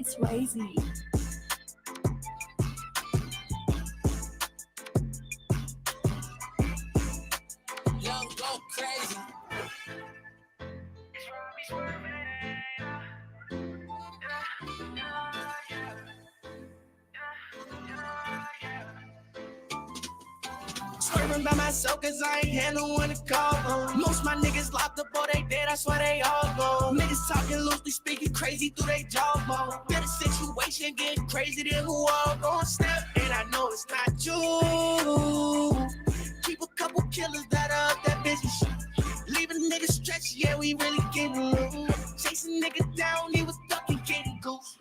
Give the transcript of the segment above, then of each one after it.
Swayze. Young go crazy. Swerving by myself cause I ain't had no one to call on. Most my niggas locked up or they dead, I swear they all gone. Niggas talking loosely, speaking crazy through they jawbone. Been a situation getting crazy, then who all gon' step? And I know it's not you. Keep a couple killers that are up that busy shit. Leave a nigga stretch, yeah, we really getting loose. Chasing niggas down, he was ducking, getting goose.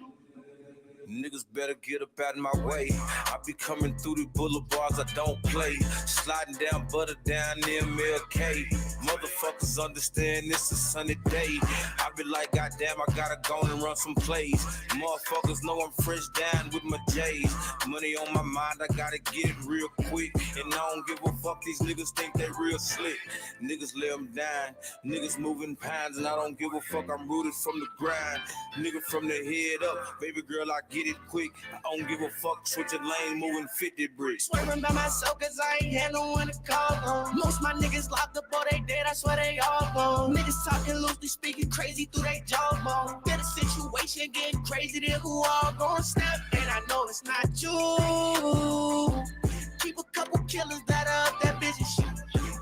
Niggas better get up out of my way. I be coming through the boulevards, I don't play. Sliding down, butter down near MLK. Motherfuckers understand this a sunny day. I be like, goddamn, I gotta go and run some plays. Motherfuckers know I'm fresh down with my J's. Money on my mind, I gotta get it real quick. And I don't give a fuck, these niggas think they real slick. Niggas lay them down, niggas moving pines, and I don't give a fuck, I'm rooted from the grind. Nigga from the head up, baby girl, I get it quick. I don't give a fuck, switching lane, moving 50 bricks. Swerving by myself cause I ain't had no one to call on. Most my niggas locked up or they dead, I swear they all gone. Niggas talking loosely, speaking crazy through they jawbone. Been a situation getting crazy, then who all gon' step? And I know it's not you. Keep a couple killers that are up that busy shit.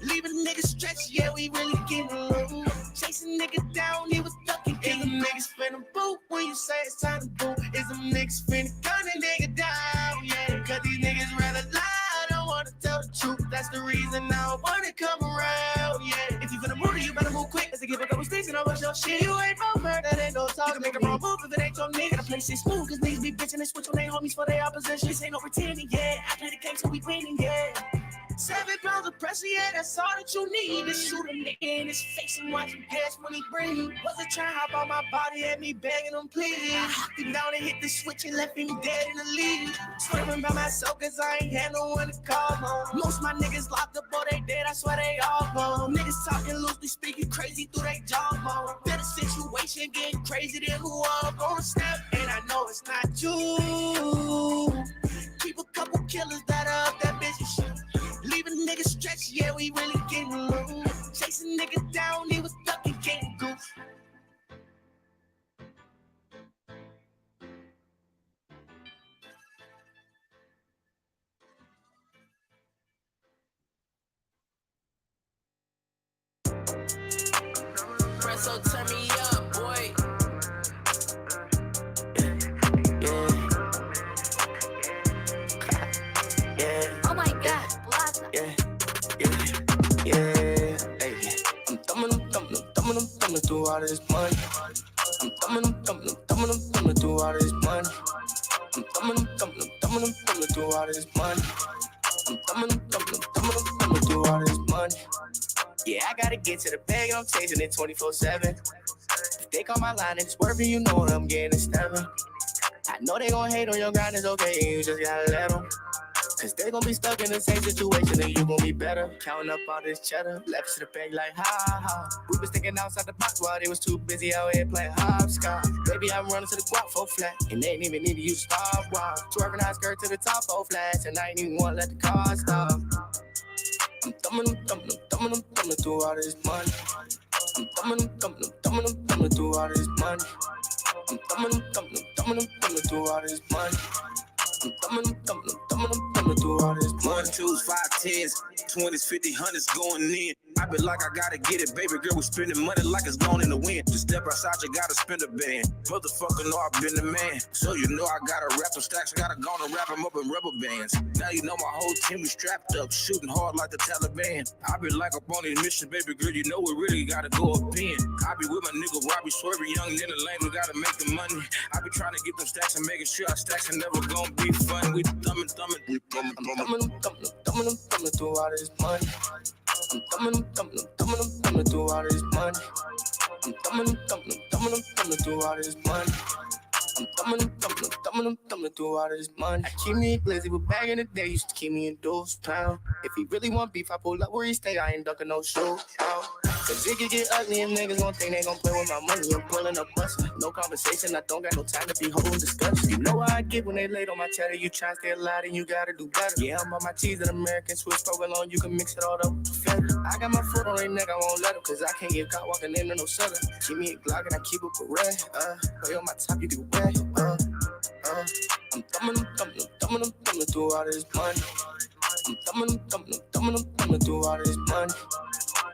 Leave a nigga stretch, yeah, we really getting loose. Chasing niggas down, he was ducking. Is them niggas finna boot when you say it's time to boot? Is them niggas finna gun a nigga down? Yeah, cause these niggas rather lie, don't wanna tell the truth. That's the reason I don't wanna come around, yeah. If you finna move, you better move quick. Let's give a couple sticks and I'll rush your shit. You ain't no murder, that ain't no talk. You can make a wrong move if it ain't your nigga. Gotta play shit smooth, cause niggas be bitching and switch on their homies for their opposition. This ain't no pretending, yeah. I play the game so we winning, yeah. 7 pounds of pressure, yeah, that's all that you need. To shoot a nigga in his face and watch him pass when he breathe. Wasn't trying to hop on my body, had me begging him please. I hopped him down and hit the switch and left him dead in the lead. Swerving by myself cause I ain't had no one to call on. Most my niggas locked up or they dead, I swear they all gone. Niggas talking loosely, speaking crazy through they jawbone. Been a situation getting crazy, then who all gon' step? And I know it's not you. Keep a couple killers that are up that busy shit. Leave a nigga stretch, yeah, we really getting loose. Chasing niggas down, he was ducking, getting goose. Presso, turn me up, boy. Oh my god, Blaza. Yeah, hey. I'm thumbing through all this money. I'm thumbing through all this money. I'm thumbing through all this money. I'm thumbing through all this money. Yeah, I gotta get to the bag and I'm chasing it 24/7. If they call my line and swerving, you know what I'm getting stabbing. I know they gon' hate on your grind, it's okay, you just gotta let them. Cause they gon' be stuck in the same situation and you gon' be better. Counting up all this cheddar, left to the bag like ha ha. We was thinking outside the box while they was too busy out here playing hopscotch. Baby, I'm running to the guap 4 flat, and they ain't even need to use stop watch. Twerking high skirt to the top 4 flats, and I ain't even wanna let the car stop. I'm thumbing through all this money. I'm thumbing through all this money. I'm thumbing through all this money. I'm thumbing through all this money. 1, 2, 5, 10s, 20s, 50, 100s going in. I be like I gotta get it, baby girl, we spending money like it's gone in the wind. To step outside, you gotta spend a band. Motherfucker know I've been the man. So you know I gotta rap them stacks, gotta go and wrap them up in rubber bands. Now you know my whole team is strapped up, shooting hard like the Taliban. I be like up on these missions, baby girl, you know we really gotta go up in. I be with my nigga Robbie swerving, young in the lane, we gotta make the money. I be trying to get them stacks and making sure our stacks are never gonna be fun. We thumbing through all this money. I'm thumbing through all this money. I'm thumbing through all this money. I'm thumbing through all this money. I keep me glizzy, but back in the day, used to keep me in those pounds. If he really want beef, I pull up where he stay. I ain't ducking no show. Cause it can get ugly and niggas gon' think they gon' play with my money. I'm pulling up bustin'. No conversation, I don't got no time to be holding discussion. You know how I get when they laid on my cheddar. You try to stay alive and you gotta do better. Yeah, I'm on my cheese and American Swiss provolone. You can mix it all up with flavor. I got my foot on their neck, I won't let them. Cause I can't get caught walking into no southern. Give me a Glock and I keep it for red. Play on my top, you get wet. I'm thumbing through all this money. I'm thumbing through all this money.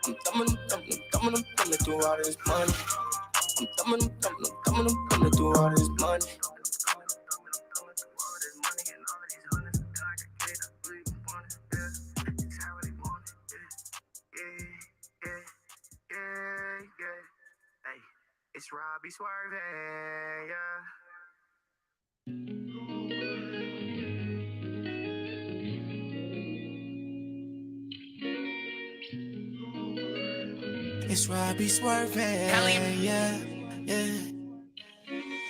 I'm thumbing through all this money. I'm thumbing through all this money. It's Robbie swerving, yeah. It's Robbie swerving, yeah, yeah.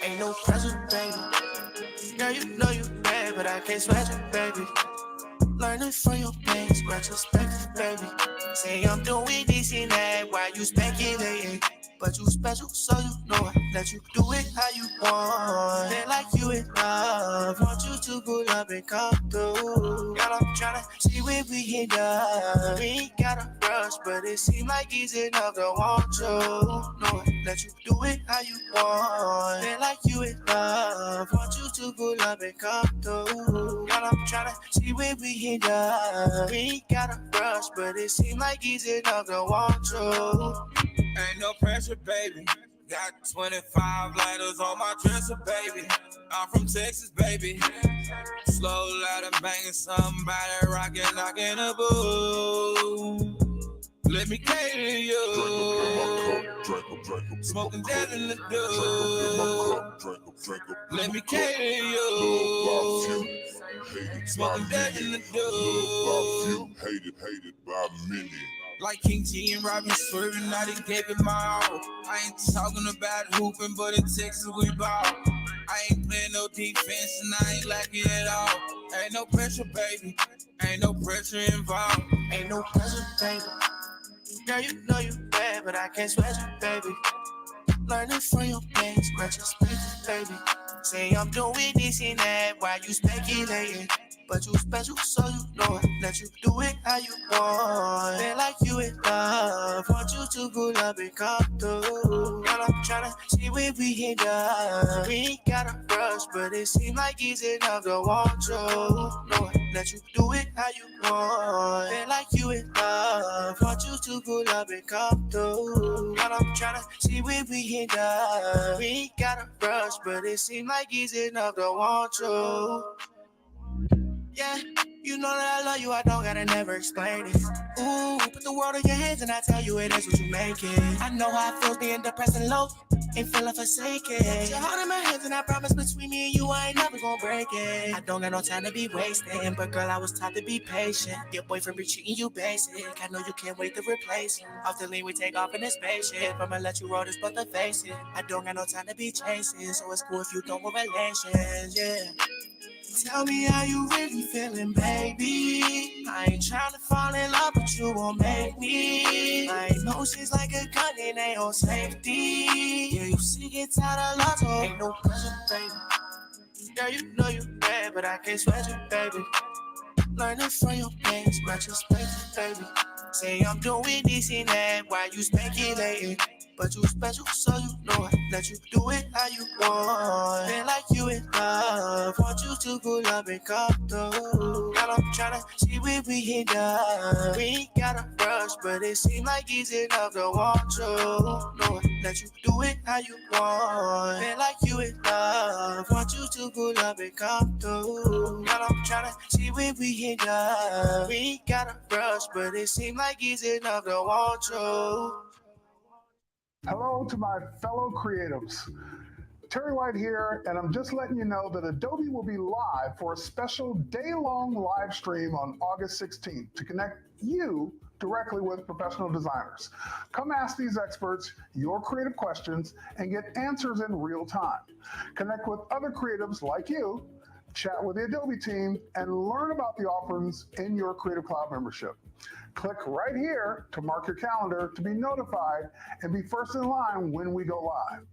Ain't no pressure, baby. Girl, you know you bad, but I can't sweat you, baby. Learning from your pain, retrospective, baby. Say I'm doing this and that, why you speculating? But you special, so you know I let you do it how you want. Feel like you in love, want you to pull up and come through. Girl, I'm tryna see where we end up. We ain't gotta rush, but it seems like easy enough to want you. No, I let you do it how you want. Feel like you in love, want you to pull up and come through. Girl, I'm tryna see where we end up. We ain't gotta rush, but it seems like easy enough to want you. Ain't no pressure, baby. Got 25 lighters on my dresser, baby. I'm from Texas, baby. Slow, loud, and banging somebody, rockin', knockin' a boo. Let me cater to you. Smoking dead in the dough. Let me cater to you. Smoking dead in the dough. Hated by many. Like King G and Robin swerving, I done gave it my all. I ain't talking about hooping, but in Texas we ball. I ain't playing no defense and I ain't lacking at all. Ain't no pressure, baby. Ain't no pressure involved. Ain't no pressure, baby. Girl, you know you bad, but I can't sweat you, baby. Learning from your pain, retrospective, baby. Say I'm doing this and that, why you speculating? But you special, so you know I let you do it how you want. Feel like you in love, want you to pull up and come through. Girl, I'm tryna see where we end up. We ain't gotta rush, but it seems like easy enough to want you. No, I let you do it how you want. Feel like you in love, want you to pull up and come through. Girl, I'm tryna see where we end up. We ain't gotta rush, but it seems like easy enough to want you. Yeah, you know that I love you, I don't gotta never explain it. Ooh, put the world in your hands and I tell you it is what you make it. I know how it feels being depressed and low and feeling forsaken. Your heart in my hands and I promise between me and you I ain't never gonna break it. I don't got no time to be wasting, but girl I was taught to be patient. Your boyfriend be treating you basic, I know you can't wait to replace him. Off the lean we take off in this spaceship, I'ma let you roll this but to face it. I don't got no time to be chasing, so it's cool if you don't want relations, yeah. Tell me how you really feeling, baby. I ain't tryna fall in love, but you won't make me. My emotions like a gun and they on safety. Yeah, you see get tired of love, so ain't no pressure, baby. Girl, you know you bad, but I can't sweat you, baby. Learning from your pain, retrospective, baby. Say I'm doing this and that, why you speculating? But you special, so you know I let you do it how you want. Feel like you in love, want you to pull up and come through. Girl, I'm tryna see where we end up. We ain't gotta rush, but it seems like easy enough to want you. No, I let you do it how you want. Feel like you in love, want you to pull up and come through. Girl, I'm tryna see where we end up. We ain't gotta rush, but it seems like easy enough to want you. Hello to my fellow creatives. Terry White here, and I'm just letting you know that Adobe will be live for a special day-long live stream on August 16th to connect you directly with professional designers. Come ask these experts your creative questions and get answers in real time. Connect with other creatives like you, chat with the Adobe team, and learn about the offerings in your Creative Cloud membership. Click right here to mark your calendar to be notified and be first in line when we go live.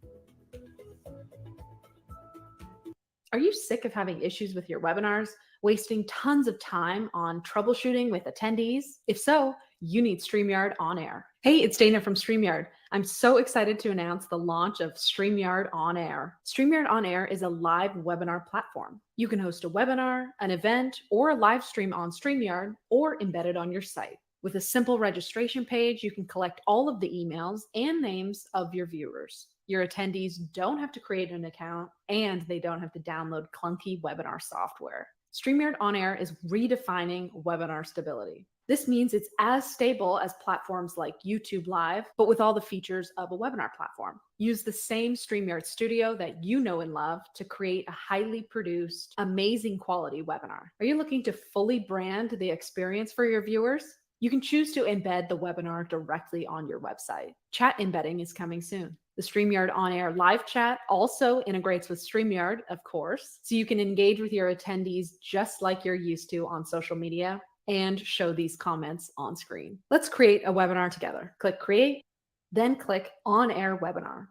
Are you sick of having issues with your webinars, wasting tons of time on troubleshooting with attendees? If so, you need StreamYard On Air. Hey, it's Dana from StreamYard. I'm so excited to announce the launch of StreamYard On Air. StreamYard On Air is a live webinar platform. You can host a webinar, an event, or a live stream on StreamYard or embed it on your site. With a simple registration page, you can collect all of the emails and names of your viewers. Your attendees don't have to create an account, and they don't have to download clunky webinar software. StreamYard On Air is redefining webinar stability. This means it's as stable as platforms like YouTube Live, but with all the features of a webinar platform. Use the same StreamYard Studio that you know and love to create a highly produced, amazing quality webinar. Are you looking to fully brand the experience for your viewers? You can choose to embed the webinar directly on your website. Chat embedding is coming soon. The StreamYard On Air live chat also integrates with StreamYard, of course, so you can engage with your attendees just like you're used to on social media and show these comments on screen. Let's create a webinar together. Click Create, then click On Air Webinar.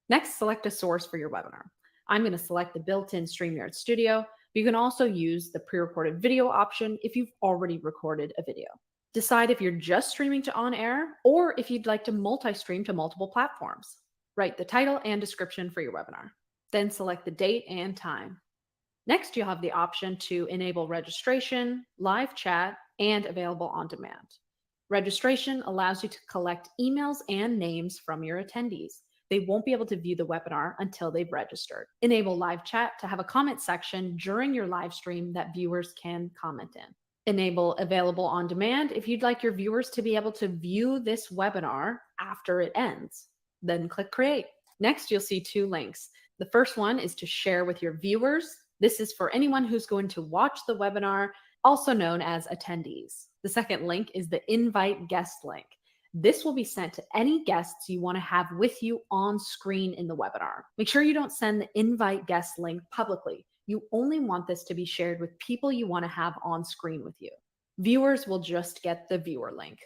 Next, select a source for your webinar. I'm going to select the built-in StreamYard Studio, but you can also use the pre-recorded video option if you've already recorded a video. Decide if you're just streaming to On Air or if you'd like to multi-stream to multiple platforms. Write the title and description for your webinar. Then select the date and time. Next, you'll have the option to enable registration, live chat, and available on demand. Registration allows you to collect emails and names from your attendees. They won't be able to view the webinar until they've registered. Enable live chat to have a comment section during your live stream that viewers can comment in. Enable available on demand if you'd like your viewers to be able to view this webinar after it ends. Then click Create. Next, you'll see two links. The first one is to share with your viewers. This is for anyone who's going to watch the webinar, also known as attendees. The second link is the Invite Guest link. This will be sent to any guests you want to have with you on screen in the webinar. Make sure you don't send the Invite Guest link publicly. You only want this to be shared with people you want to have on screen with you. Viewers will just get the viewer link.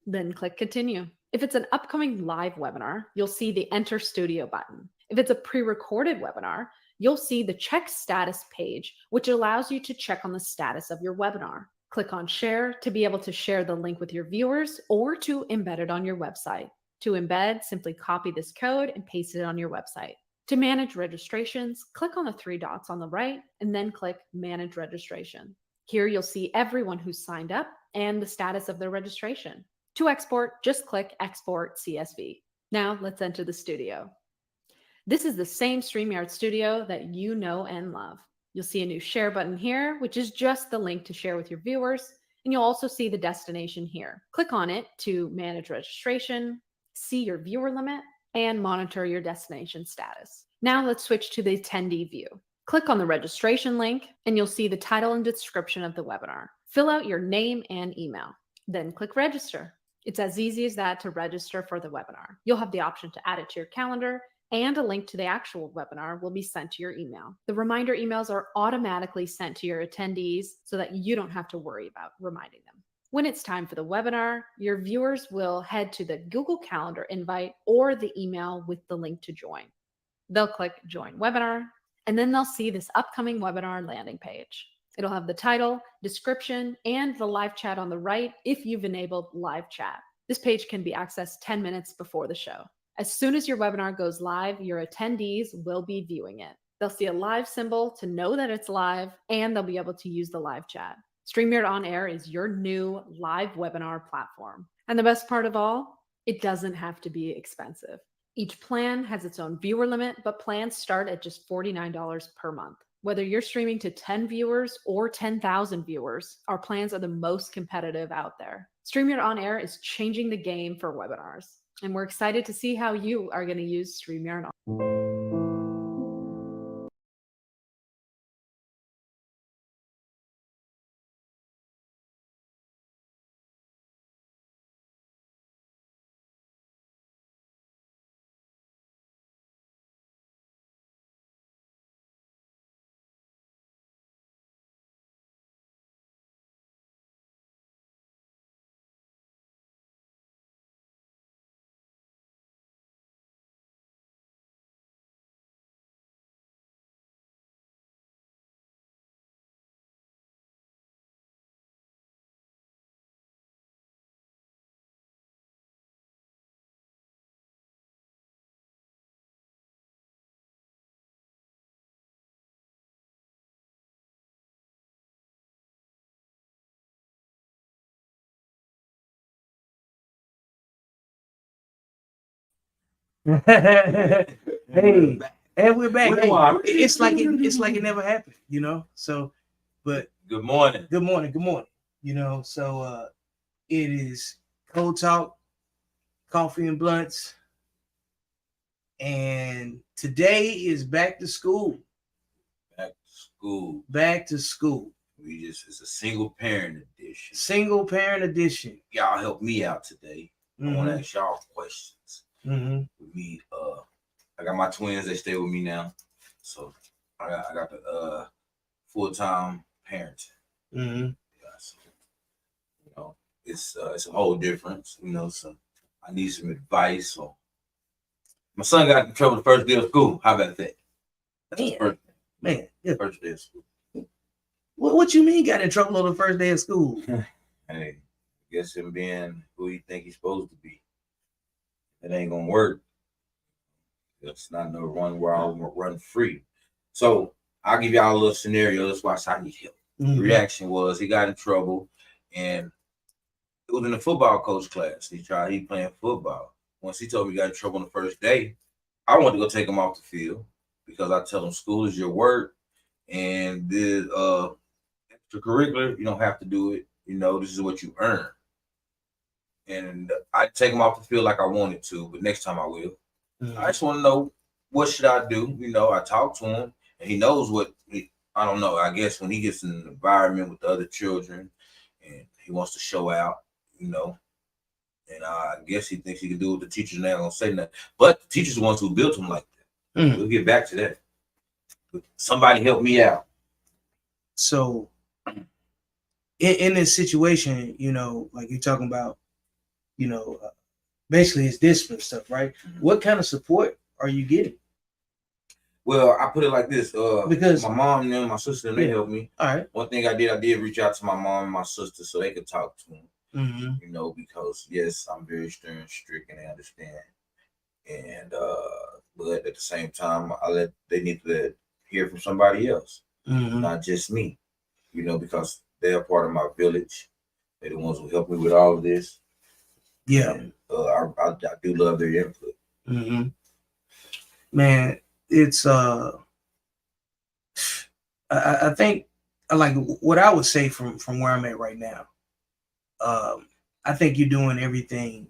Then click Continue. If it's an upcoming live webinar, you'll see the Enter Studio button. If it's a pre-recorded webinar, you'll see the Check Status page, which allows you to check on the status of your webinar. Click on Share to be able to share the link with your viewers or to embed it on your website. To embed, simply copy this code and paste it on your website. To manage registrations, click on the three dots on the right and then click Manage Registration. Here you'll see everyone who's signed up and the status of their registration. To export, just click Export CSV. Now let's enter the studio. This is the same StreamYard Studio that you know and love. You'll see a new share button here, which is just the link to share with your viewers. And you'll also see the destination here. Click on it to manage registration, see your viewer limit, and monitor your destination status. Now let's switch to the attendee view. Click on the registration link and you'll see the title and description of the webinar. Fill out your name and email, then click register. It's as easy as that to register for the webinar. You'll have the option to add it to your calendar and a link to the actual webinar will be sent to your email. The reminder emails are automatically sent to your attendees so that you don't have to worry about reminding them. When it's time for the webinar, your viewers will head to the Google Calendar invite or the email with the link to join. They'll click Join Webinar, and then they'll see this upcoming webinar landing page. It'll have the title, description, and the live chat on the right if you've enabled live chat. This page can be accessed 10 minutes before the show. As soon as your webinar goes live, your attendees will be viewing it. They'll see a live symbol to know that it's live, and they'll be able to use the live chat. StreamYard On Air is your new live webinar platform. And the best part of all, it doesn't have to be expensive. Each plan has its own viewer limit, but plans start at just $49 per month. Whether you're streaming to 10 viewers or 10,000 viewers, our plans are the most competitive out there. StreamYard On Air is changing the game for webinars, and we're excited to see how you are going to use StreamYard On. Hey, and we're back. Hey, it's like it never happened, you know. So, but Good morning. good morning. You know, so it is Cold Talk, Coffee and Blunts, and today is back to school. Back to school. It's a single parent edition. Single parent edition. Y'all help me out today. I want to ask y'all questions. With me, I got my twins. They stay with me now, so I got the full-time parent. Yeah, so, you know, it's a whole difference. You know, so I need some advice. So my son got in trouble the first day of school. How about that? That's the first thing. Man, yeah. First day of school. What you mean got in trouble on the first day of school? Hey, I guess him being who you think he's supposed to be. It ain't gonna work. It's not no run where I'll run free. So I'll give y'all a little scenario. That's why I need help. The reaction was he got in trouble, and it was in the football coach class. He playing football. Once he told me he got in trouble on the first day, I wanted to go take him off the field because I tell him school is your work, and the extracurricular, you don't have to do it. You know, this is what you earn. And I take him off the field like I wanted to, but next time I will. I just want to know, what should I do? You know, I talk to him, and he knows I don't know. I guess when he gets in an environment with the other children, and he wants to show out, you know, and I guess he thinks he can do what the teachers ain't gonna say nothing. But the teachers are the ones who built him like that. We'll get back to that. But somebody help me out. So, in this situation, you know, like you're talking about, you know, basically it's discipline stuff, right? What kind of support are you getting? Well, I put it like this, because my mom and my sister, they helped me. All right. One thing I did reach out to my mom and my sister so they could talk to him. You know, because yes, I'm very stern, strict, and they understand. And but at the same time, they need to hear from somebody else, not just me. You know, because they're part of my village. They're the ones who help me with all of this. Yeah. And, I do love their input. Man, it's I think like what I would say from where I'm at right now. I think you're doing everything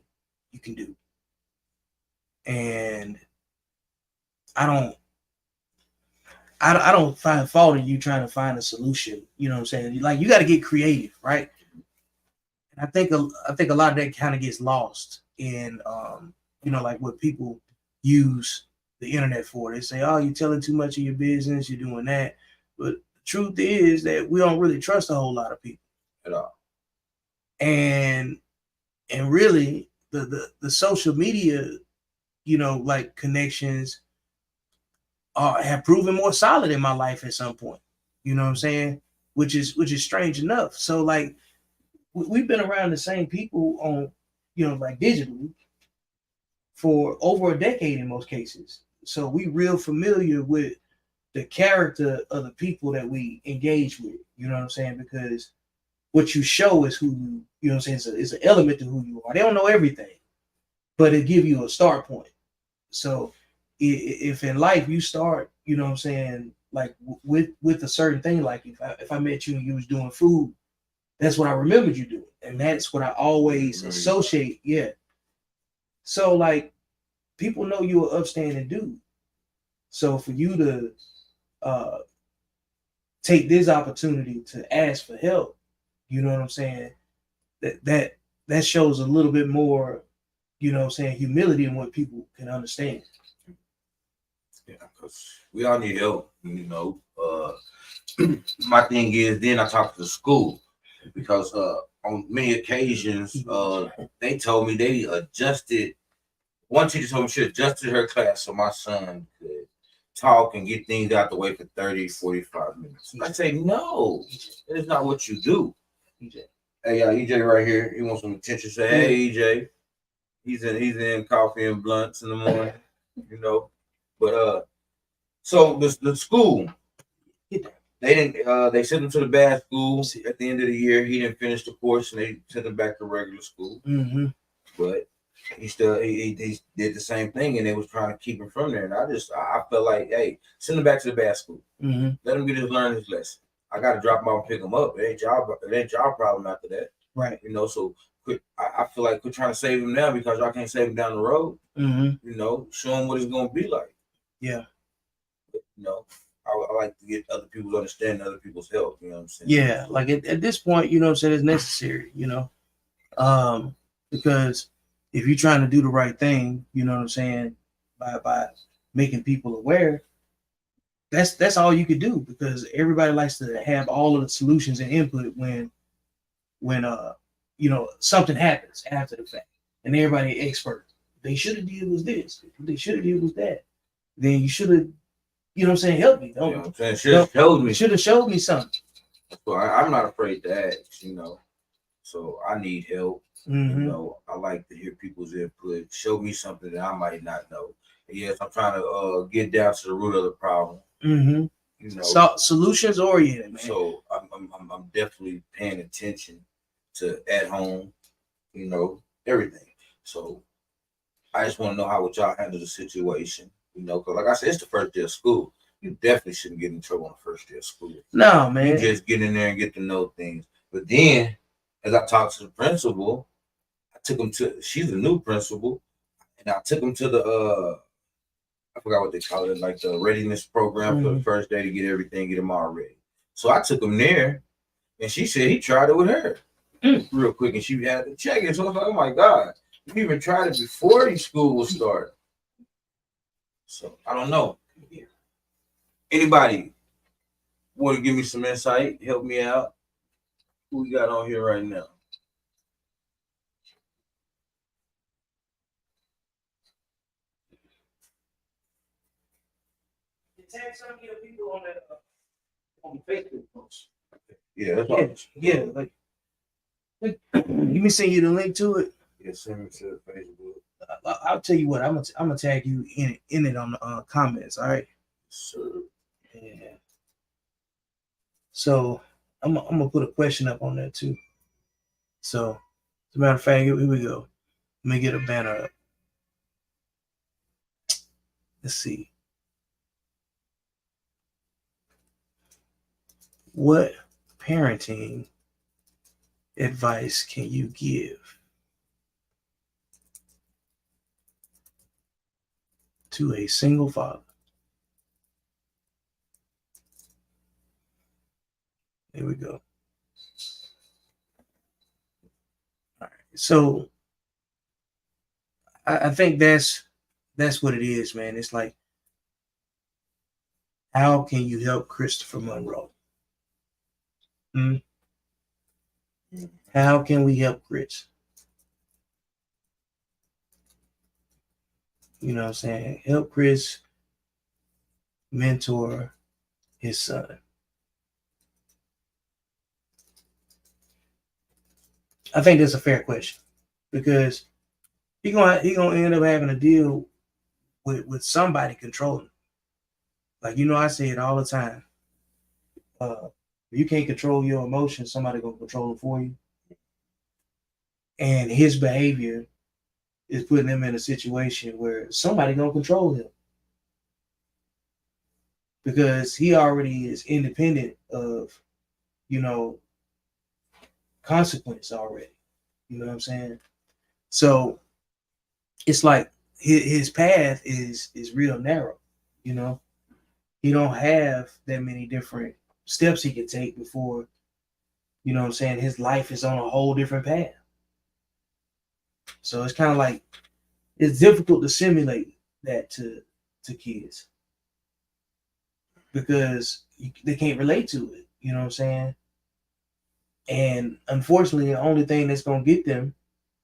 you can do, and I don't find fault in you trying to find a solution. You know what I'm saying? Like, you got to get creative, right? And I think a lot of that kind of gets lost in you know, like what people use the internet for. They say, oh, you're telling too much of your business, you're doing that. But the truth is that we don't really trust a whole lot of people at all. And really the social media, you know, like connections have proven more solid in my life at some point. You know what I'm saying? Which is strange enough. So like we've been around the same people on, you know, like digitally for over a decade in most cases. So we real familiar with the character of the people that we engage with. You know what I'm saying? Because what you show is who you know what I'm saying? It's an element to who you are. They don't know everything, but it give you a start point. So if in life you start, you know what I'm saying, like with a certain thing, like if I met you and you was doing food, that's what I remembered you doing. And that's what I always associate. Yeah. So like people know you're an upstanding dude. So for you to take this opportunity to ask for help, you know what I'm saying, that shows a little bit more, you know what I'm saying, humility in what people can understand. Yeah, because we all need help, you know. My thing is, then I talked to the school because on many occasions they told me they adjusted. One teacher told me she adjusted her class so my son could talk and get things out the way for 30, 45 minutes. I say, no, that's not what you do. Hey, EJ right here. He wants some attention. Say, hey, EJ. He's in Coffee and Blunts in the morning, you know. But so the school, they didn't. They sent him to the bad school at the end of the year. He didn't finish the course, and they sent him back to regular school. But he did the same thing, and they was trying to keep him from there. And I felt like, hey, send him back to the bad school. Mm-hmm. Let him learn his lesson. I got to drop him off and pick him up. It ain't y'all problem after that. Right. You know, so I feel like quit trying to save him now because y'all can't save him down the road. Mm-hmm. You know, show him what it's going to be like. Yeah. But, you know, I like to get other people's understanding, other people's help. You know what I'm saying? Yeah. Like at this point, you know what I'm saying, it's necessary, you know, because if you're trying to do the right thing, you know what I'm saying, by making people aware, that's all you could do, because everybody likes to have all of the solutions and input when you know, something happens after the fact, and everybody expert. They should have did was this. They should have did was that. Then you should have, you know what I'm saying, help me. You know what I'm saying? Should have showed me something. So I'm not afraid to ask, you know. So I need help. Mm-hmm. You know, I like to hear people's input. Show me something that I might not know. And yes, I'm trying to get down to the root of the problem. Mm-hmm. You know, so solutions oriented, man. So I'm definitely paying attention to at home, you know, everything. So I just want to know how would y'all handle the situation, you know, because like I said, it's the first day of school. You definitely shouldn't get in trouble on the first day of school. No, man. You just get in there and get to know things. But then, as I talked to the principal, I took him to, she's a new principal, and I took him to the, I forgot what they call it, like the readiness program for the first day to get him all ready. So I took him there, and she said he tried it with her real quick, and she had to check it. So I was like, oh my God, you even tried it before the school was started. So I don't know. Anybody want to give me some insight? Help me out. Who we got on here right now? Tag some of your people on that on the Facebook post. Yeah, that's right. Yeah, like let me send you the link to it. Yeah, send me to Facebook. I'll tell you what, I'm gonna tag you in it on the comments. All right. Sure. Yeah. So I'm gonna put a question up on there too. So as a matter of fact, here we go. Let me get a banner up. Let's see. What parenting advice can you give to a single father? There we go. All right. So I think that's what it is, man. It's like, how can you help Christopher Monroe? How can we help Chris? You know what I'm saying? Help Chris mentor his son. I think that's a fair question, because he gonna end up having to deal with somebody controlling him. Like, you know, I say it all the time. You can't control your emotions, somebody gonna control it for you. And his behavior is putting him in a situation where somebody gonna control him, because he already is independent of, you know, consequence already. You know what I'm saying? So it's like his path is real narrow. You know, he don't have that many different steps he can take before, you know what I'm saying, his life is on a whole different path. So it's kind of like, it's difficult to simulate that to kids, because they can't relate to it. You know what I'm saying? And unfortunately, the only thing that's going to get them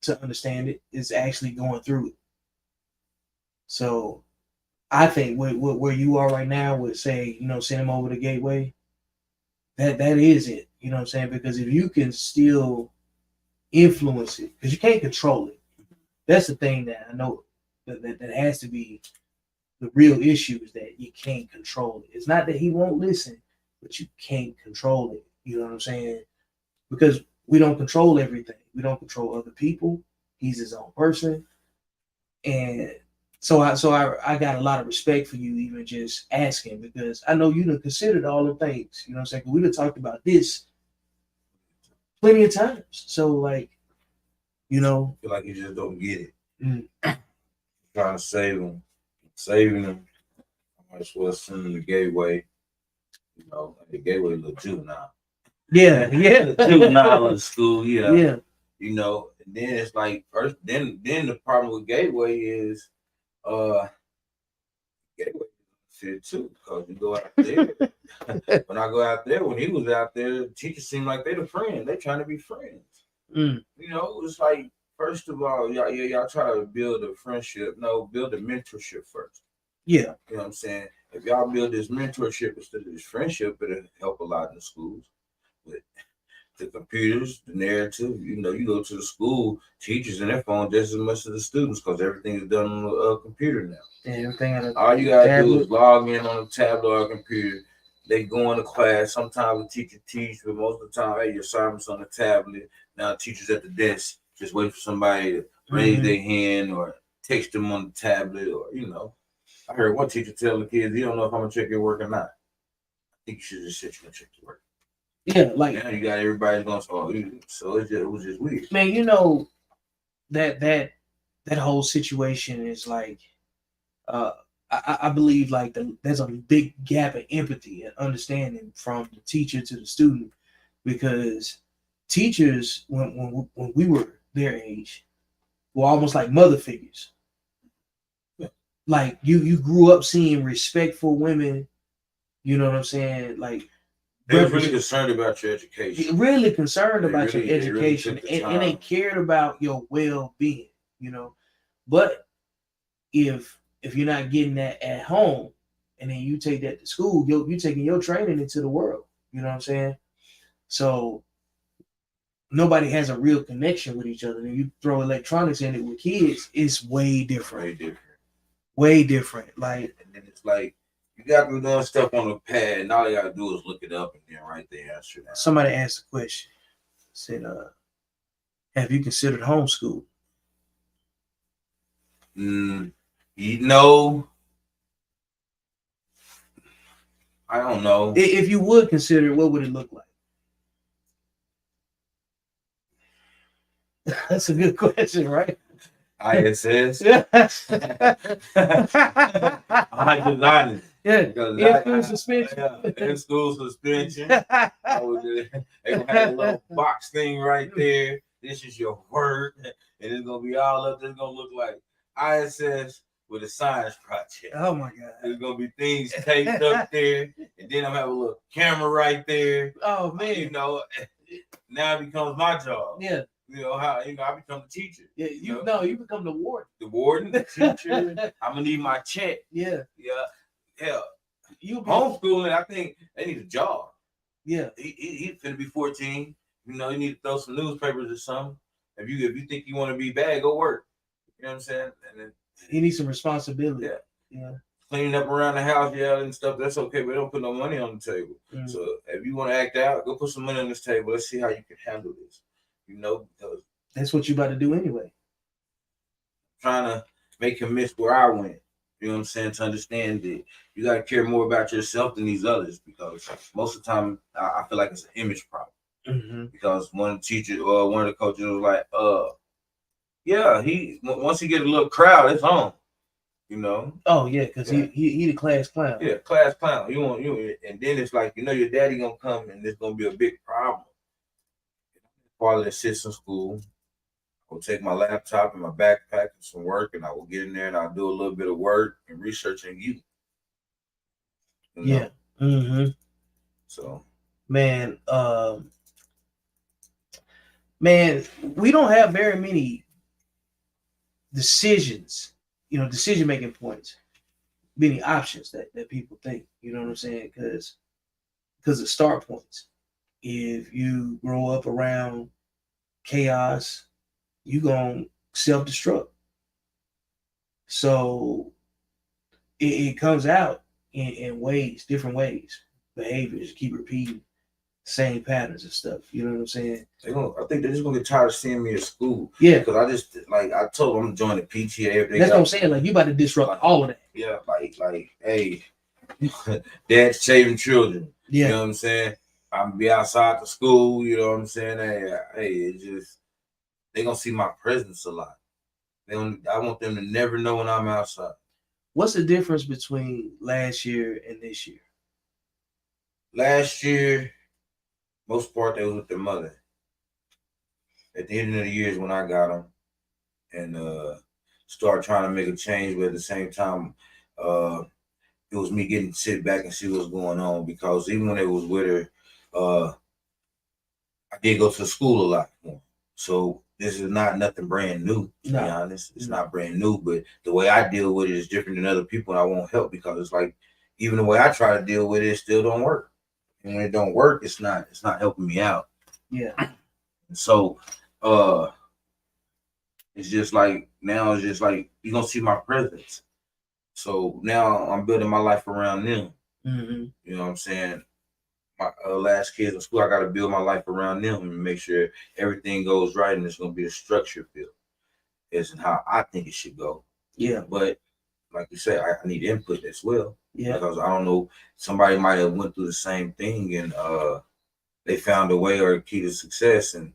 to understand it is actually going through it. So I think where you are right now would say, you know, send him over the gateway. That is it. You know what I'm saying? Because if you can still influence it, because you can't control it. That's the thing that I know that has to be the real issue, is that you can't control it. It's not that he won't listen, but you can't control it. You know what I'm saying? Because we don't control everything. We don't control other people. He's his own person. And so I got a lot of respect for you even just asking, because I know you done considered all the things, you know what I'm saying? We done talked about this plenty of times. So like, you know, I feel like you just don't get it. Mm. Trying to saving them. I might as well send them the gateway. You know, the gateway little juvenile. Yeah. Juvenile in the school, yeah. Yeah. You know, and then it's like first, then the problem with gateway is, gateway shit too, because you go out there. When I go out there, when he was out there, teachers seem like they the friend. They trying to be friends. Mm. You know, it's like, first of all, y'all try to build a friendship. No, build a mentorship first. Yeah. You know what I'm saying? If y'all build this mentorship instead of this friendship, it'll help a lot in the schools. But the computers, the narrative, you know, you go to the school, teachers and their phone just as much as the students, because everything is done on a computer now. And everything all you gotta do is log in on a tablet or a computer. They go into class. Sometimes the teacher teach, but most of the time, hey, your assignment's on the tablet. Now teachers at the desk just wait for somebody to raise their hand or text them on the tablet, or you know. I heard one teacher tell the kids, "You don't know if I'm gonna check your work or not. I think you should just sit you and check your work." Yeah, like now you got everybody going. So it was just weird. Man, you know that whole situation is like, I believe like there's a big gap of empathy and understanding from the teacher to the student, because teachers when we were their age were almost like mother figures. Like you grew up seeing respectful women, you know what I'm saying? Like they were really concerned about your education. Really concerned about your education, and they cared about your well-being, you know. But if you're not getting that at home, and then you take that to school, you're taking your training into the world. You know what I'm saying? So nobody has a real connection with each other. And you throw electronics in it with kids, it's way different. Way different. Like, and then it's like you got them doing stuff on the pad, and all you gotta do is look it up and then write the answer down. Somebody asked a question. Said, have you considered homeschool? You know, I don't know. If you would consider it, what would it look like? That's a good question, right? ISS. I designed it. Yeah, in school suspension. In school suspension. They gonna have a little box thing right there. This is your work, and it's gonna be all up. It's gonna look like ISS with a science project. Oh my God! There's gonna be things taped up there, and then I'm have a little camera right there. Oh man! You know, now it becomes my job. Yeah. You know how I become the teacher. Yeah, you become the warden. The warden, the teacher. I'm gonna need my check. Yeah. Hell, you homeschooling. I think they need a job. Yeah. He's finna be 14. You know, you need to throw some newspapers or something. If you think you want to be bad, go work. You know what I'm saying? And then he needs some responsibility. Yeah. Cleaning up around the house, and stuff. That's okay, but don't put no money on the table. So if you want to act out, go put some money on this table. Let's see how you can handle this. You know, because that's what you about to do anyway. Trying to make him miss where I went. You know what I'm saying? To understand that you got to care more about yourself than these others, because most of the time I feel like it's an image problem. Because one of the teachers or one of the coaches was like, once he get a little crowd, it's on. You know? Oh yeah, because he the class clown. Yeah, class clown. You want and then it's like, your daddy gonna come and it's gonna be a big problem. Part of the system school, I will take my laptop and my backpack and some work, and I will get in there and I'll do a little bit of work and researching you. Yeah. So, man, we don't have very many decisions, decision-making points, many options that people think, you know what I'm saying? Because of start points. If you grow up around chaos, you're going to self-destruct. So it comes out in ways, different ways, behaviors, keep repeating. same patterns and stuff. You know what I'm saying? I think they're just gonna get tired of seeing me at school. Yeah. Because I told them I'm joining the PTA. That's what I'm saying. Like, you about to disrupt all of that. Yeah, like, hey, dad's saving children. Yeah. You know what I'm saying? I'm be outside the school. You know what I'm saying? Hey, it just they gonna see my presence a lot. I want them to never know when I'm outside. What's the difference between last year and this year? Last year, most part they was with their mother. At the end of the year is when I got them and started trying to make a change, but at the same time, it was me getting to sit back and see what's going on, because even when they was with her, I did go to school a lot more. So this is not nothing brand new, to be honest. It's not brand new, but the way I deal with it is different than other people, and I won't help, because it's like, even the way I try to deal with it still don't work. And when it don't work, it's not helping me out. Yeah. And so it's just like, now it's just like, you're gonna see my presence. So now I'm building my life around them. Mm-hmm. You know what I'm saying? My last kids in school, I got to build my life around them and make sure everything goes right, and it's going to be a structure built. As in how I think it should go. Yeah. But like you said, I need input as well. Yeah. Because I don't know, somebody might have went through the same thing and they found a way or a key to success, and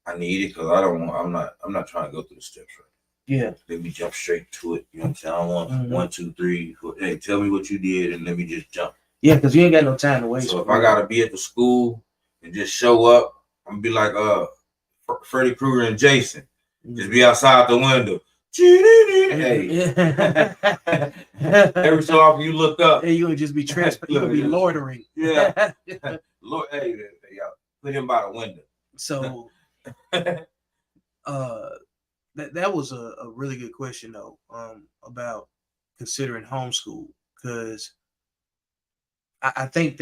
I need it, because I'm not trying to go through the steps right. Yeah. Let me jump straight to it. You know what I'm saying? I don't want 1, 2, 3. Hey, tell me what you did and let me just jump. Yeah, because you ain't got no time to waste. So if I gotta be at the school and just show up, I'm gonna be like Freddy Krueger and Jason. Just be outside the window. Hey. Every so often you look up. Hey, you gonna just be you gonna be loitering. Yeah. Lord, hey, put him by the window. So that was a really good question though, about considering homeschool, because I think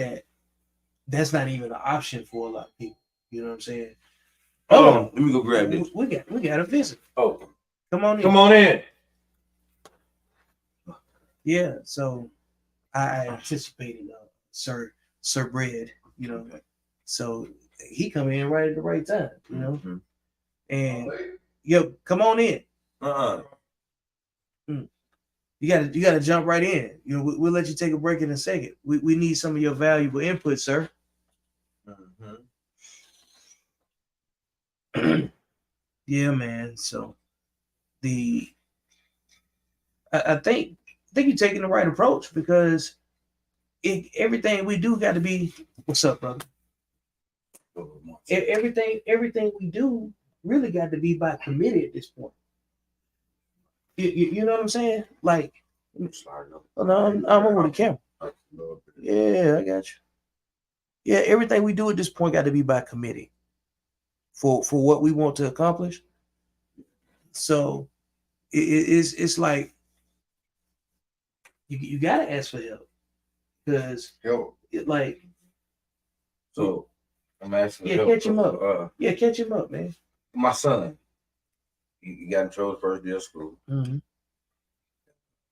that's not even an option for a lot of people. You know what I'm saying? Hold on, let me go grab this. We got a visit. Oh, come on in. Come on in. Yeah, so I anticipated Sir Bread, you know. So he come in right at the right time, you know. Mm-hmm. And yo, come on in. You gotta jump right in. You know, we'll let you take a break in a second. We need some of your valuable input, sir. Mm-hmm. Yeah, man. So I think you're taking the right approach, because everything we do got to be. What's up, brother? Everything we do really got to be by committee at this point. You know what I'm saying? Like, I'm over the camera. Yeah, I got you. Yeah, everything we do at this point got to be by committee for what we want to accomplish. So it's like you gotta ask for help, because like. So I'm asking. Yeah, catch him up. Catch him up, man. My son. He got in trouble the first day of school. Mm-hmm.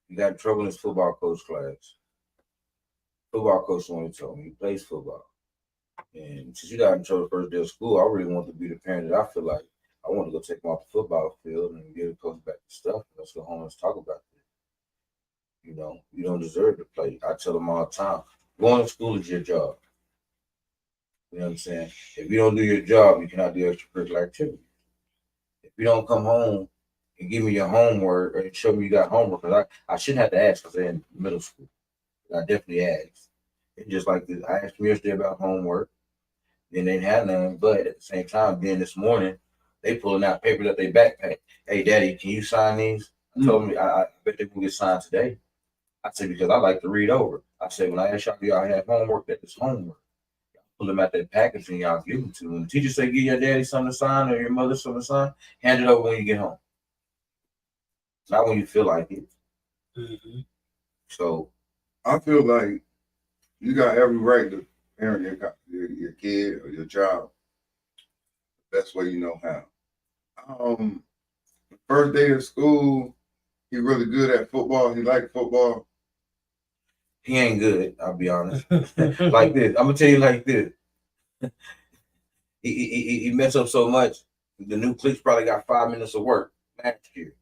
He got in trouble in his football coach class. Football coach only told me he plays football. And since you got in trouble the first day of school, I really want to be the parent that I feel like I want to go take him off the football field and give the coach back the stuff. Let's go home and talk about it. You know, you don't deserve to play. I tell them all the time, going to school is your job. You know what I'm saying? If you don't do your job, you cannot do extracurricular activities. If you don't come home and give me your homework or show me you got homework, because I shouldn't have to ask, because they're in middle school. I definitely asked. And just like this, I asked them yesterday about homework. Then they didn't have none, but at the same time, then this morning, they pulling out papers out their backpack. Hey, Daddy, can you sign these? I told them, I bet they will get signed today. I said, because I like to read over. I said, when I ask y'all, do y'all have homework? That is homework. Pull them out that package and y'all give them to them. When the teacher say, give your daddy something to sign or your mother something to sign, hand it over when you get home. Not when you feel like it. Mm-hmm. So I feel like you got every right to parent your kid or your child the best way you know how. The first day of school, he really good at football. He liked football. He ain't good, I'll be honest. Like this. I'm gonna tell you like this. he messed up so much. The new cliques probably got 5 minutes of work last year,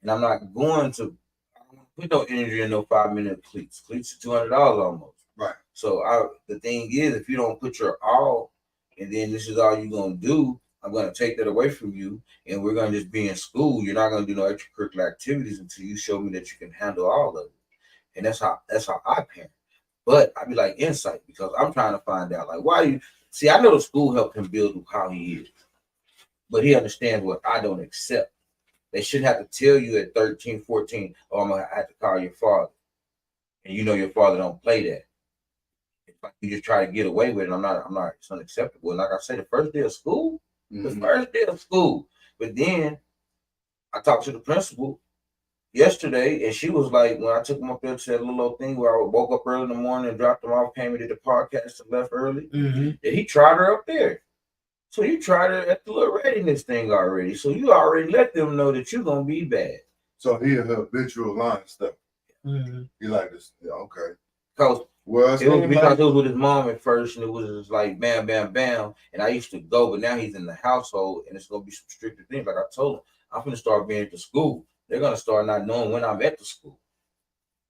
and I'm not going to. I don't want to put no energy in no 5 minute cleats. Cleats are $200 almost. Right. So the thing is, if you don't put your all, and then this is all you're gonna do, I'm gonna take that away from you, and we're gonna just be in school. You're not gonna do no extracurricular activities until you show me that you can handle all of it. And that's how I parent. But I be like insight because I'm trying to find out like why you see. I know the school helped him build how he is, but he understands what I don't accept. They shouldn't have to tell you at 13, 14, oh, I'm gonna have to call your father, and you know your father don't play that. It's like you just try to get away with it. I'm not. It's unacceptable. And like I said, the first day of school, But then I talked to the principal yesterday, and she was like, when I took him up there to that little old thing where I woke up early in the morning and dropped him off, came and did the podcast and left early, that he tried her up there. So you tried her at the little readiness thing already. So you already let them know that you're going to be bad. So he a habitual line stuff. He like this. Yeah, okay. Because it was with his mom at first, and it was just like bam, bam, bam. And I used to go, but now he's in the household, and it's going to be some stricter things. Like I told him, I'm going to start being at the school. They're going to start not knowing when I'm at the school.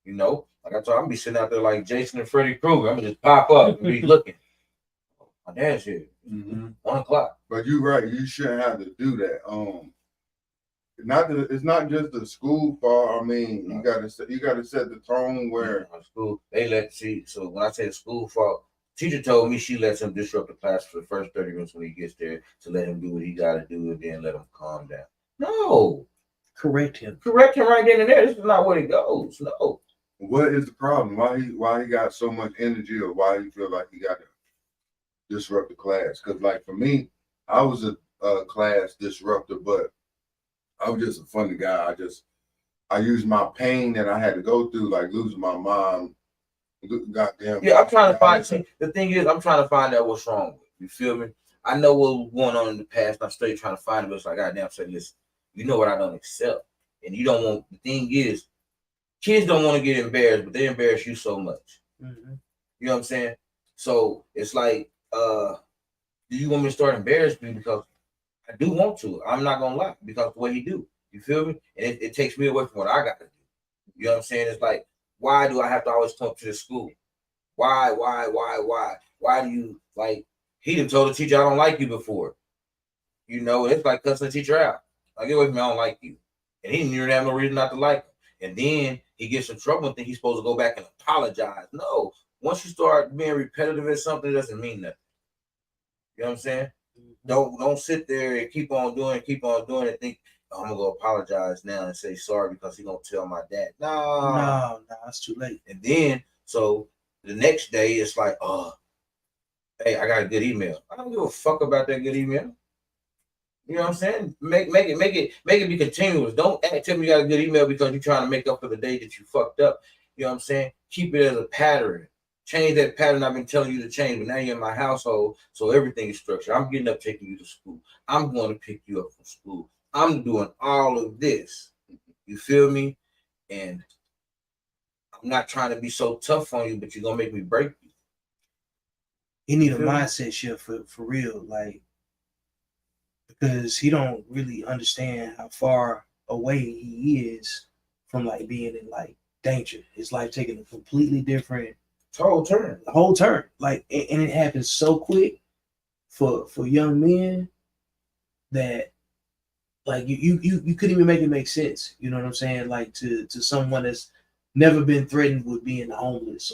You know? Like I told him, I'm going to be sitting out there like Jason and Freddy Krueger. I'm going to just pop up and be looking. My dad's here. 1 o'clock. But you're right. You shouldn't have to do that. It's not just the school fault. I mean, you gotta set the tone where school So when I say the school fault, teacher told me she lets him disrupt the class for the first 30 minutes when he gets there to let him do what he got to do and then let him calm down. No, correct him right then and there. This is not where it goes. No. What is the problem? Why he got so much energy, or why he feel like he got to disrupt the class? Because like for me, I was a class disruptor, but I was just a funny guy. I used my pain that I had to go through, like losing my mom. Goddamn. Yeah, I'm trying to find. See, the thing is, I'm trying to find out what's wrong with you. Feel me? I know what was going on in the past. And I'm straight trying to find it. But it's like, goddamn, say, listen, you know what I don't accept, and you don't want. The thing is, kids don't want to get embarrassed, but they embarrass you so much. You know what I'm saying? So it's like, do you want me to start embarrassing me? Because I do want to. I'm not gonna lie, because the way he do. You feel me? And it takes me away from what I got to do. You know what I'm saying? It's like, why do I have to always come to the school? Why? Why do you like? He done told the teacher I don't like you before. You know, it's like cussing the teacher out. Like, get away from me, I don't like you. And he didn't even have no reason not to like him. And then he gets in trouble and think he's supposed to go back and apologize. No, once you start being repetitive at something, it doesn't mean nothing. You know what I'm saying? Don't sit there and keep on doing and think, oh, I'm gonna go apologize now and say sorry because he's gonna tell my dad. No, it's too late. And then so the next day it's like, oh, hey, I got a good email. I don't give a fuck about that good email. You know what I'm saying? Make it be continuous. Don't tell me you got a good email because you're trying to make up for the day that you fucked up. You know what I'm saying? Keep it as a pattern. Change that pattern I've been telling you to change, but now you're in my household, so everything is structured. I'm getting up, taking you to school. I'm going to pick you up from school. I'm doing all of this. You feel me? And I'm not trying to be so tough on you, but you're going to make me break you. He need a mindset shift for real, like, because he don't really understand how far away he is from, like, being in, like, danger. His life taking a completely different whole turn. Like, and it happens so quick for young men that, like, you couldn't even make it make sense. You know what I'm saying? Like, to someone that's never been threatened with being homeless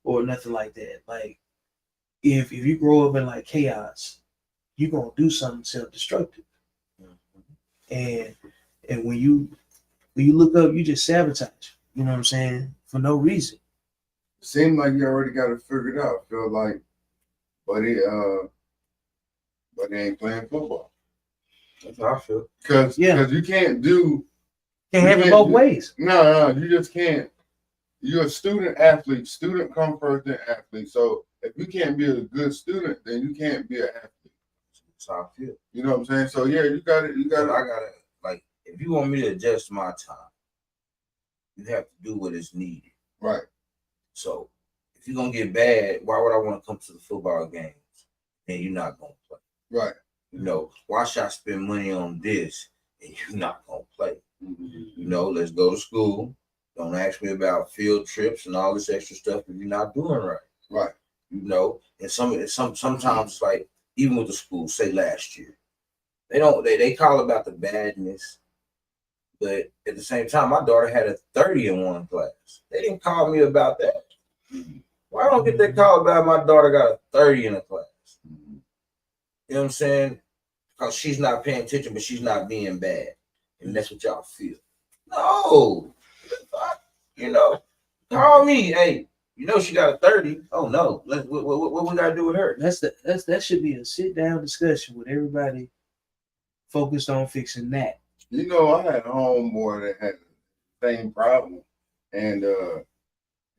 or nothing like that. Like, if you grow up in like chaos, you're gonna do something self-destructive. And when you look up, you just sabotage. You know what I'm saying? For no reason. Seems like you already got it figured out. Feel like, but he ain't playing football. That's how I feel. Because you can't have it both ways. No, you just can't. You're a student athlete. Student come first, then athlete. So if you can't be a good student, then you can't be an athlete. That's how I feel. You know what I'm saying? So yeah, you got it. I got it. Like, if you want me to adjust my time, you have to do what is needed. Right. So if you're gonna get bad, why would I want to come to the football games then you're not gonna play. Right. You know, why should I spend money on this and you're not gonna play? You know, let's go to school. Don't ask me about field trips and all this extra stuff if you're not doing right. Right. You know, and sometimes it's like even with the school, say last year, they call about the badness, but at the same time, my daughter had a 30 in one class. They didn't call me about that. Why don't get that call about my daughter got a 30 in a class? You know what I'm saying? Because she's not paying attention, but she's not being bad. And that's what y'all feel. No. You know, call me. Hey, you know she got a 30. Oh no. What we gotta do with her? That should be a sit down discussion with everybody focused on fixing that. You know, I had a homeboy that had the same problem, and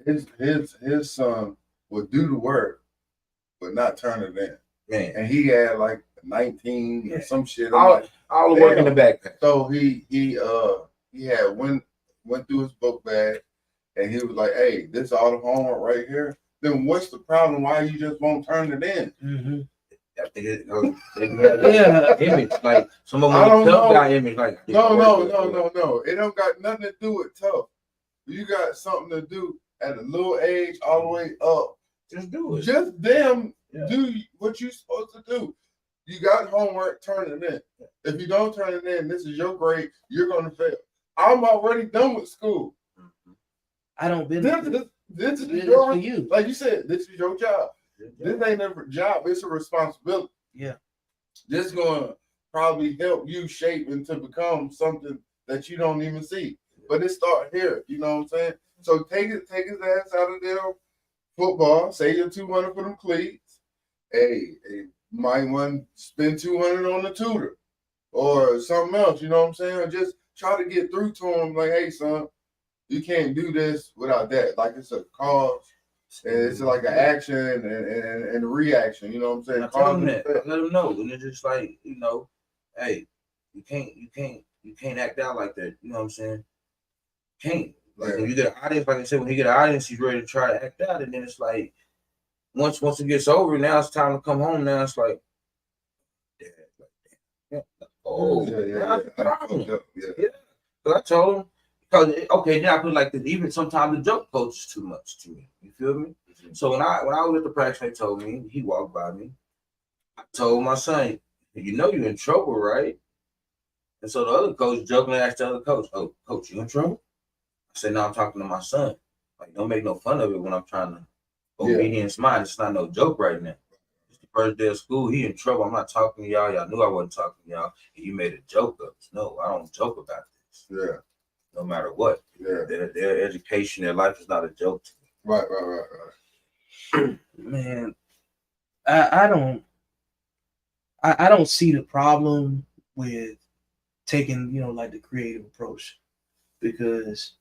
his son would do the work, but not turn it in. Man. And he had like 19 or some shit. All the work in the backpack. So he had went through his book bag, and he was like, "Hey, this is all the homework right here. Then what's the problem? Why you just won't turn it in?" Mm-hmm. I think image like some of them tough guy image like no. It don't got nothing to do with tough. You got something to do at a little age all the way up. Just do it. Just do what you're supposed to do. You got homework, turn it in. If you don't turn it in, this is your grade, you're gonna fail. I'm already done with school. I don't benefit. This is for you. Like you said, this is your job. This ain't a job, it's a responsibility. Yeah. This is gonna probably help you shape into become something that you don't even see. But it start here, you know what I'm saying? So take his ass out of there football, say you're 200 for them cleats. Hey, might want to spend 200 on the tutor or something else, you know what I'm saying? Or just try to get through to him like, hey son, you can't do this without that. Like it's a cause. And it's like an action and a reaction, you know what I'm saying? I tell them that. Let them know. And it's just like, you know, hey, you can't act out like that. You know what I'm saying? Can't. Like when you get an audience, like I said, when you get an audience, he's ready to try to act out. And then it's like, once it gets over, now it's time to come home. Now it's like, that's the problem. Yeah. But I told him, because okay, now I put like this. Even sometimes the joke coach is too much to me. You feel me? Mm-hmm. So when I was at the practice, they told me, he walked by me. I told my son, you know you're in trouble, right? And so the other coach jokingly asked the other coach, "Oh, coach, you in trouble?" I said, "No, I'm talking to my son. Like, don't make no fun of it when I'm trying to obedience mind. It's not no joke right now. It's the first day of school. He in trouble. I'm not talking to y'all. Y'all knew I wasn't talking to y'all. And you made a joke of it. No, I don't joke about this. Yeah. No matter what. Yeah. Their education, their life is not a joke to me." Right. Man, I don't see the problem with taking, you know, like the creative approach, because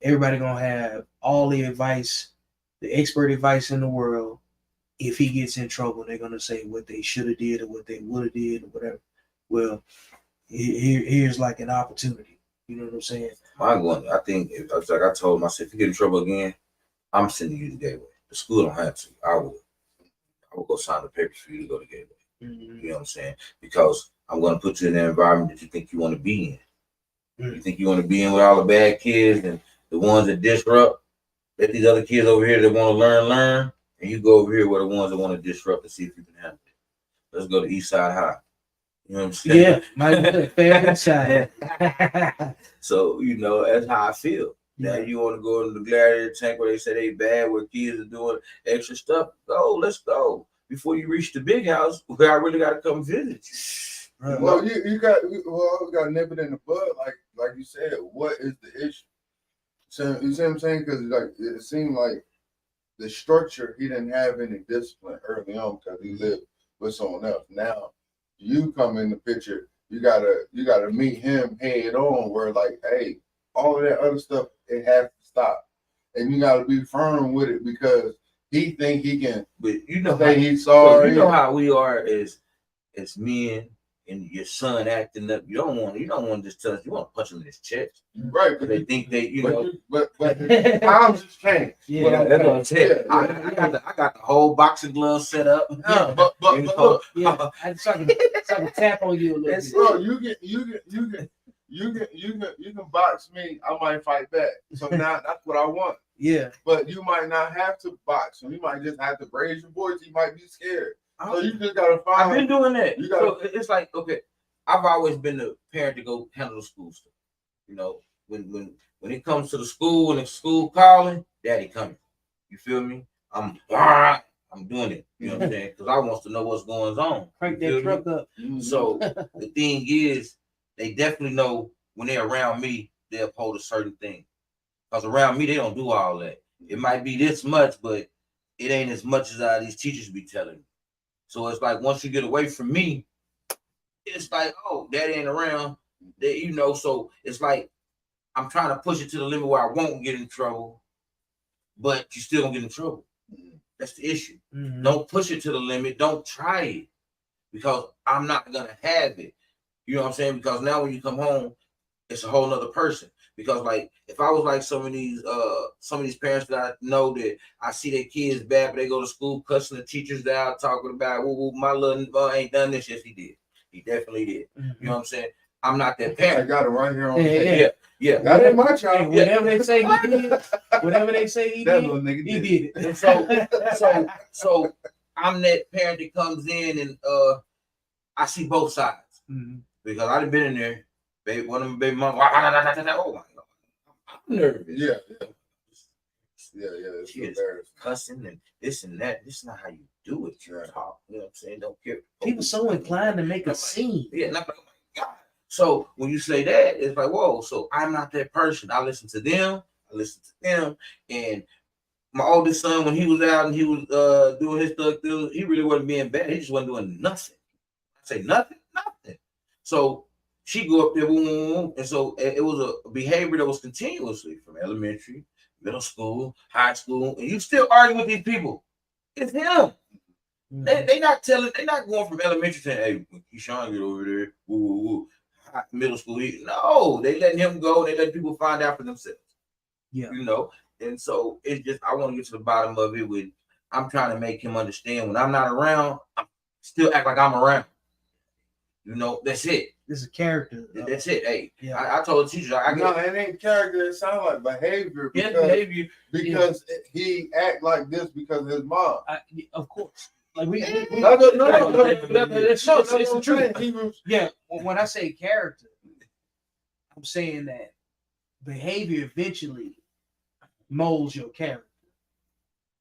everybody gonna have all the advice, the expert advice in the world. If he gets in trouble, they're gonna say what they should have did or what they would have did or whatever. Well, here's like an opportunity. You know what I'm saying? I think it's like I told myself, if you get in trouble again, I'm sending you to Gateway. The school don't have to. I will go sign the papers for you to go to Gateway. Mm-hmm. You know what I'm saying? Because I'm going to put you in an environment that you think you want to be in. Mm-hmm. You think you want to be in with all the bad kids and the ones that disrupt. Let these other kids over here that want to learn, and you go over here with the ones that want to disrupt and see if you can handle it. Let's go to East Side High. You know what I'm saying? Yeah, my favorite side. So, you know, that's how I feel. Now you want to go to the gladiator tank where they say they bad, where kids are doing extra stuff. Go, let's go. Before you reach the big house, where I really got to come visit you. Right. Well, we got to nip it in the bud, like you said. What is the issue? So you see what I'm saying? Because like it seemed like the structure, he didn't have any discipline early on because he lived with someone else. Now you come in the picture, you gotta meet him head on. Where like, hey, all of that other stuff, it has to stop, and you gotta be firm with it because he think he can. But you know, say he's sorry. You know how we are as men. and your son acting up, you don't want to just tell us, you want to punch him in his chest. Right. But they think they, but times has changed. Yeah, that's what I'm saying. I got the whole boxing glove set up. Yeah, but look, I can tap on you a little bit. Bro, you can box me. I might fight back. So now that's what I want. Yeah. But you might not have to box him. You might just have to raise your voice. You might be scared. So you just gotta find. I've been doing that. So it's like, okay, I've always been the parent to go handle the school stuff. You know, when it comes to the school and the school calling, daddy coming. You feel me? I'm doing it. You know what I'm saying? Because I want to know what's going on. Crank that truck up. So the thing is, they definitely know when they're around me, they uphold a certain thing. Because around me, they don't do all that. It might be this much, but it ain't as much as these teachers be telling me. So it's like once you get away from me, it's like, oh, daddy ain't around. So it's like I'm trying to push it to the limit where I won't get in trouble, but you still don't get in trouble. That's the issue. Mm-hmm. Don't push it to the limit. Don't try it because I'm not gonna have it. You know what I'm saying? Because now when you come home, it's a whole nother person. Because like if I was like some of these parents that I know that I see their kids bad, but they go to school cussing the teachers out, talking about, woo, my little ain't done this. Yes, he did. He definitely did. Mm-hmm. You know what I'm saying? I'm not that parent. I got it right here on yeah. That ain't my child. Whatever they say he did, he did it. And so I'm that parent that comes in and I see both sides. Mm-hmm. Because I done been in there. Baby, one of them baby mom. Oh my God, I'm nervous. Yeah. It's she is cussing and this and that. This is not how you do it. You talk. You know what I'm saying? Don't care. People so inclined to make a scene. Yeah, and I'm like, oh my God. So when you say that, it's like, whoa. So I'm not that person. I listen to them. And my oldest son, when he was out and he was doing his stuff, he really wasn't being bad. He just wasn't doing nothing. I say nothing. So she grew up there, and so it was a behavior that was continuously from elementary, middle school, high school, and you still argue with these people. It's him. Mm-hmm. They not going from elementary saying, "Hey, Keyshawn, get over there." Woo. Middle school, no, they letting him go. They letting people find out for themselves. Yeah, and so it's just I want to get to the bottom of it. With I'm trying to make him understand when I'm not around, I still act like I'm around. That's it. This is character. That's it. Hey, yeah. I told the teacher, no, it ain't character. It sounds like behavior. Because he act like this because of his mom. Of course. Like no. It's the truth. Yeah. When I say character, I'm saying that behavior eventually molds your character.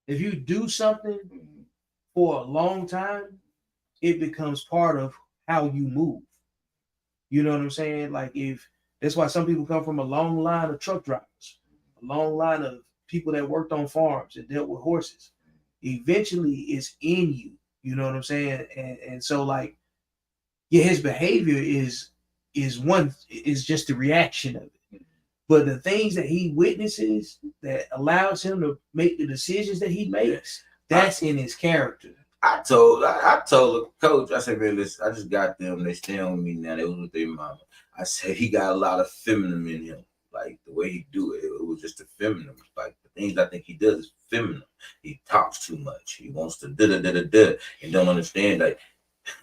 If you do something for a long time, it becomes part of how you move. You know what I'm saying? Like that's why some people come from a long line of truck drivers, a long line of people that worked on farms and dealt with horses. Eventually it's in you. You know what I'm saying? And so like, yeah, his behavior is just the reaction of it. But the things that he witnesses that allows him to make the decisions that he makes, that's in his character. I told the coach, I said, man, listen, I just got them. They stay on me now. They was with their mama. I said, he got a lot of feminine in him. Like the way he do it, it was just the feminine. Like the things I think he does is feminine. He talks too much. He wants to da and don't understand. Like,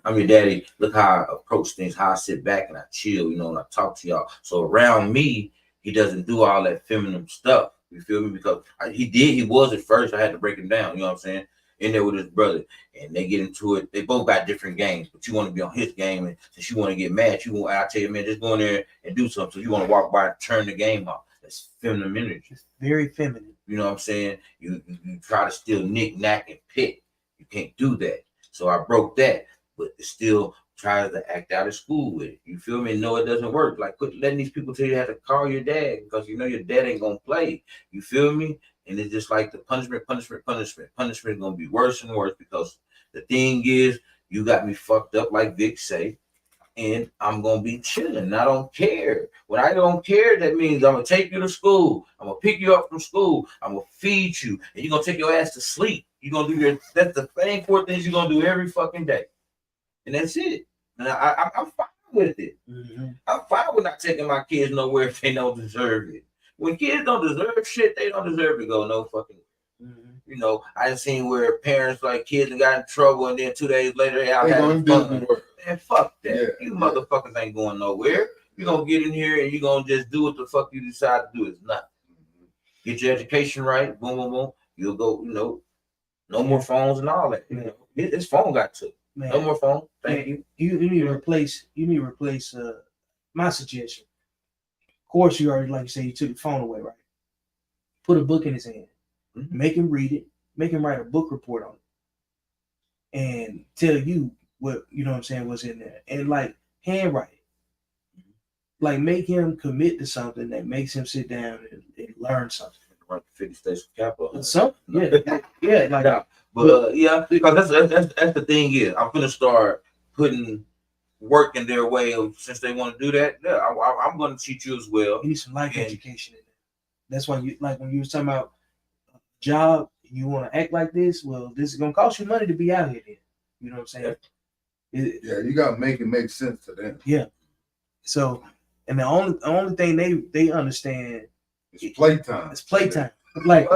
I'm your daddy. Look how I approach things, how I sit back and I chill, and I talk to y'all. So around me, he doesn't do all that feminine stuff. You feel me? Because he was at first. I had to break him down. You know what I'm saying? In there with his brother, and they get into it. They both got different games, but you want to be on his game, and since you want to get mad, I tell you, man, just go in there and do something. So you want to walk by and turn the game off. That's feminine energy. It's very feminine. You know what I'm saying? You try to still knick, knack, and pick. You can't do that. So I broke that, but it still tries to act out of school with it. You feel me? No, it doesn't work. Like quit letting these people tell you how to call your dad because your dad ain't gonna play. You feel me? And it's just like the punishment. Punishment is gonna be worse and worse because the thing is, you got me fucked up, like Vic say, and I'm gonna be chilling. I don't care. When I don't care, that means I'm gonna take you to school. I'm gonna pick you up from school. I'm gonna feed you, and you're gonna take your ass to sleep. You're gonna do that's the same 4 things you're gonna do every fucking day, and that's it. And I'm fine with it. I'm fine with not taking my kids nowhere if they don't deserve it. When kids don't deserve shit, they don't deserve to go no fucking. You know, I seen where parents like kids and got in trouble, and then 2 days later they out having fun. Man, fuck that. Yeah, You motherfuckers ain't going nowhere. You gonna get in here and you gonna just do what the fuck you decide to do. It's nothing. Get your education right. Boom, boom, boom. You'll go. You know, no more phones and all that. You know, his phone got to. Man, no more phone. Thank you. You need to replace. My suggestion. Of course, you already, like you say, you took the phone away, right? Put a book in his hand. Make him read it. Make him write a book report on it, and tell you what, you know what I'm saying, what's in there, and like handwrite it. Like make him commit to something that makes him sit down and learn something. Right, 50 states of capital. Something, yeah, like that. But yeah, because that's the thing is, I'm gonna start putting work in their way of, since they want to do that. Yeah, I'm gonna teach you as well. You need some life education in there. That's why you, like when you were talking about job, you want to act like this. Well, this is gonna cost you money to be out here. Then, you know what I'm saying? Yeah, you gotta make it make sense to them. Yeah. So, and the only thing they understand is playtime. It's playtime. Like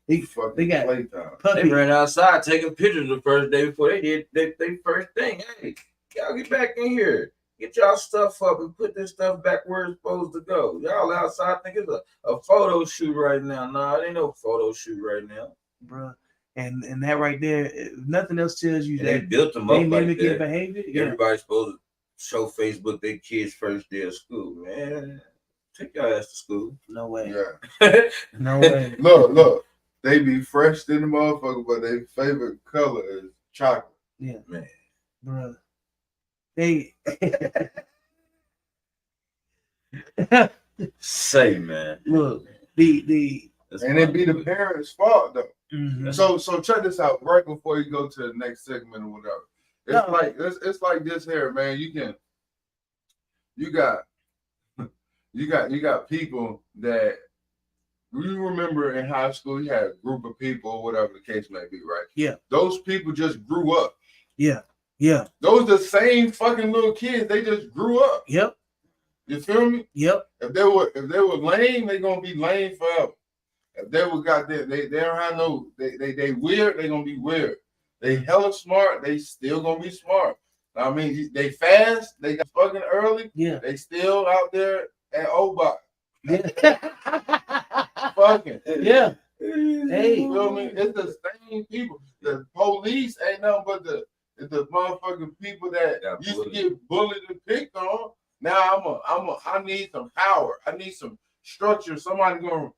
they got playtime. They ran outside taking pictures the first day before they did they first thing. Hey, y'all get back in here. Get y'all stuff up and put this stuff back where it's supposed to go. Y'all outside think it's a photo shoot right now. Nah, it ain't no photo shoot right now, bro. And that right there, if nothing else tells you and that they built them up like that. Behavior. Everybody's supposed to show Facebook their kids' first day of school. Man, take your ass to school. No way. Yeah. No way. Look. They be fresh in the motherfucker, but their favorite color is chocolate. Yeah, man, bro. They say, man. Look, the and it be the parents' fault though. Mm-hmm. So check this out right before you go to the next segment or whatever. It's like this here, man. You got people that you remember in high school. You had a group of people, or whatever the case may be, right? Yeah. Those people just grew up. Yeah. Yeah. Those the same fucking little kids. They just grew up. Yep. You feel me? Yep. If they were lame, they gonna be lame forever. If they were they don't have no they weird, they gonna be weird. They hella smart, they still gonna be smart. I mean, they fast, they got fucking early. Yeah. They still out there at Obot. Yeah. Fucking. Yeah. Hey, you feel me? It's the same people. The police ain't nothing but the motherfucking people that used to get bullied and picked on. Now I need some power. I need some structure. Somebody gonna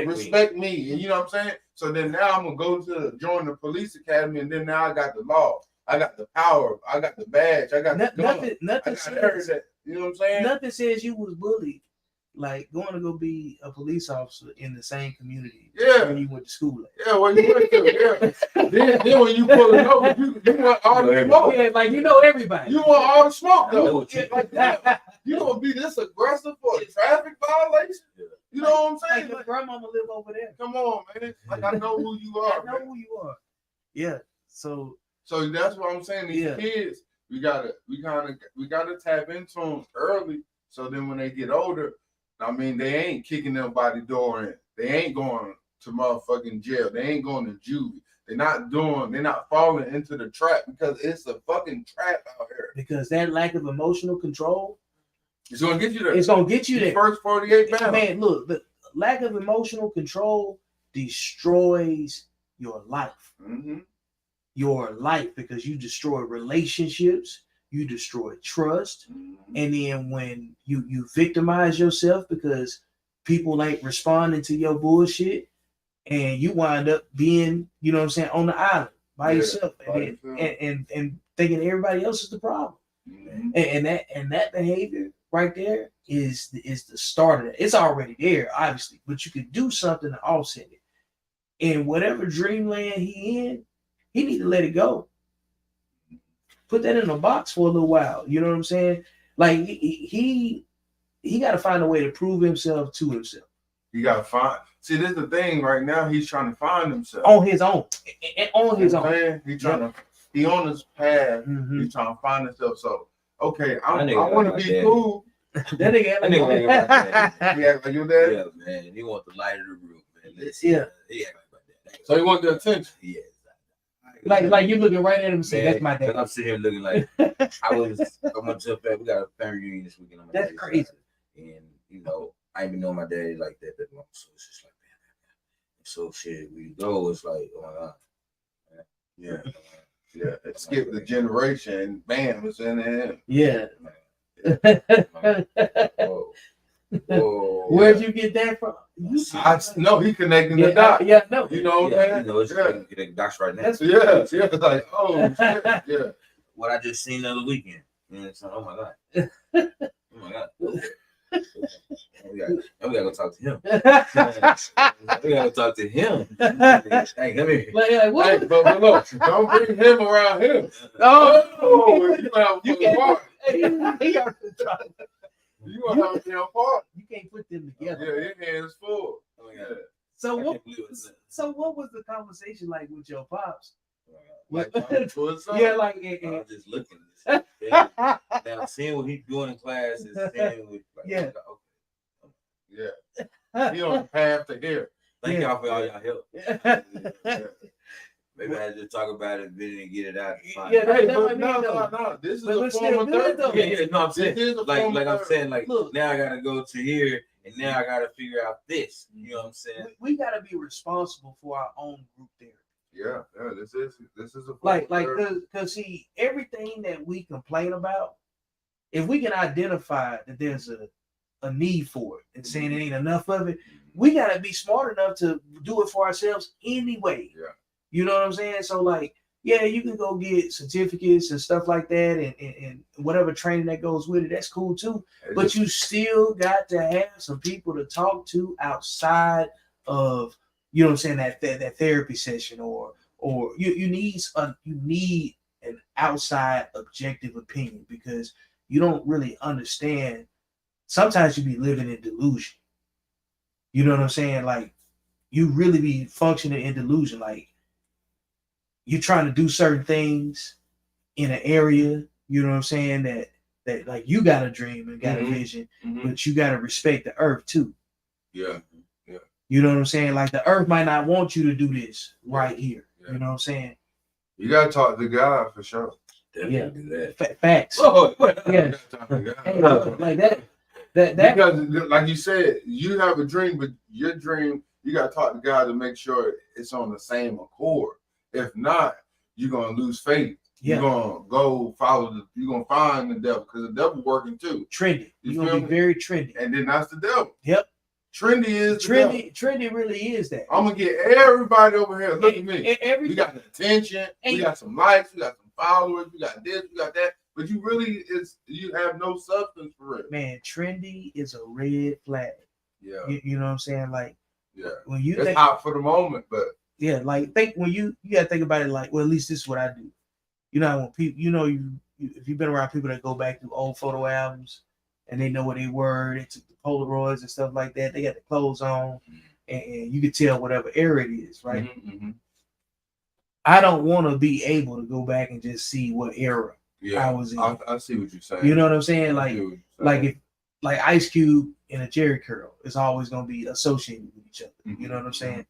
respect me. And you know what I'm saying? So then now I'm gonna go join the police academy, and then now I got the law. I got the power. I got the badge. I got nothing says that. You know what I'm saying? Nothing says you was bullied like going to go be a police officer in the same community. Yeah. When you went to school. Yeah, when you went to, yeah. then when you pull it over, you want all the smoke. Yeah, like you know everybody. You want all the smoke though. Like that. You gonna be this aggressive for a traffic violation? Yeah. You know what I'm saying? Like my grandmama live over there. Come on, man. Like I know who you are. I know who you are. Yeah. So that's what I'm saying. These kids, we gotta tap into them early. So then when they get older, I mean, they ain't kicking nobody door in. They ain't going to motherfucking jail. They ain't going to juvie. They're not falling into the trap because it's a fucking trap out here. Because that lack of emotional control, it's gonna get you there. It's gonna get you there. First 48 pounds. Man, look, the lack of emotional control destroys your life. Mm-hmm. Your life, because you destroy relationships, you destroy trust, and then when you victimize yourself because people ain't responding to your bullshit, and you wind up being, you know what I'm saying, on the island by yourself, and thinking everybody else is the problem. Mm-hmm. And that behavior right there is the start of it. It's already there, obviously, but you can do something to offset it. And whatever dreamland he in, he need to let it go. Put that in a box for a little while. You know what I'm saying? Like he got to find a way to prove himself to himself. He got to find. See, this is the thing right now. He's trying to find himself on his own. On his own. He's trying to. He on his path. Mhm. He's trying to find himself. So okay, I That nigga want to like be my cool. That nigga, That nigga like my dad. He act like your dad. Yeah, man. He want the light of the room, man. Yeah. He act like my dad. So he want the attention. Yeah. like you looking right at him and say, Man, "That's my dad." I'm sitting here looking like I went to a family. We got a family reunion this weekend. On my That's daddy's crazy. side. And you know, I ain't been knowing my daddy like that long. So it's just like, man. So shit, we go. It's like, oh my god. Yeah. Yeah. Skip the generation. Bam, it's in there. Yeah. Whoa. Whoa. Where'd you get that from? I know he connecting the Yeah, dots. yeah, no. You know what Yeah, I'm you know, it's saying? getting docs right now. That's Yeah. It's like, oh shit. Yeah. What I just seen the other weekend. You know what I'm saying? Oh my god. Oh my god. We gotta go talk to him. We gotta talk to him. Hey, come here. like what? Hey, but look, don't bring him around him. Oh, You gonna you have a part. can't. You gonna have a part. You can't put them Yeah, together. your hands full. Oh my god. So I what? can't believe it's- So what was the conversation like with your pops? Like, Yeah, like I'm just looking. Yeah. Now seeing what he's doing in class is seeing what, like, Yeah. yeah. He on the path to here. Thank Yeah. y'all for all y'all help. Yeah. Maybe I had to talk about it, then and get it out. Fine. Yeah, Hey, that but might be no. This is But a it's form still of good, though. therapy. Yeah, no, I'm saying This is a like form of I'm therapy. saying like Look. now I gotta go to here and now I gotta figure out this. You know what I'm saying? we gotta be responsible for our own group therapy. Yeah, this is a form Like of therapy. cause see, everything that we complain about, if we can identify that there's a need for it and saying it ain't enough of it, we gotta be smart enough to do it for ourselves anyway. Yeah. You know what I'm saying? So like, yeah, you can go get certificates and stuff like that and whatever training that goes with it, that's cool too. But you still got to have some people to talk to outside of, you know what I'm saying, that therapy session or you need an outside objective opinion because you don't really understand. Sometimes you be living in delusion. You know what I'm saying? Like you really be functioning in delusion. Like you're trying to do certain things in an area, you know what I'm saying, that like you got a dream and got a vision, but you got to respect the earth too. Yeah. You know what I'm saying? Like the earth might not want you to do this right here. Yeah. You know what I'm saying? You gotta talk to God for sure. Definitely do that. Facts. Oh, Yeah. talk to God. Hey, like that Because like you said, you have a dream, but your dream, you gotta talk to God to make sure it's on the same accord. If not, you're gonna lose faith. Yeah. You're gonna go you're gonna find the devil because the devil working too. trendy. You You're gonna feel be me? very trendy. And then that's the devil. Yep. Trendy is the devil. Trendy really is that. I'm gonna get everybody over here. Look at me. Every We got the attention, we got some likes, we got some followers, we got this, we got that. But you have no substance for it. man, trendy is a red flag. Yeah. You know what I'm saying? Like Yeah. when you It's think, hot for the moment, but yeah, like think when you gotta think about it like, well, at least this is what I do. You know, when people, you know, if you've been around people that go back through old photo albums and they know what they were, they took the Polaroids and stuff like that. They got the clothes on, and you can tell whatever era it is, right? I don't want to be able to go back and just see what era I was in. I see what you're saying. You know what I'm saying? I see what you're saying. Like if Ice Cube and a Jerry curl is always gonna be associated with each other. You know what I'm saying?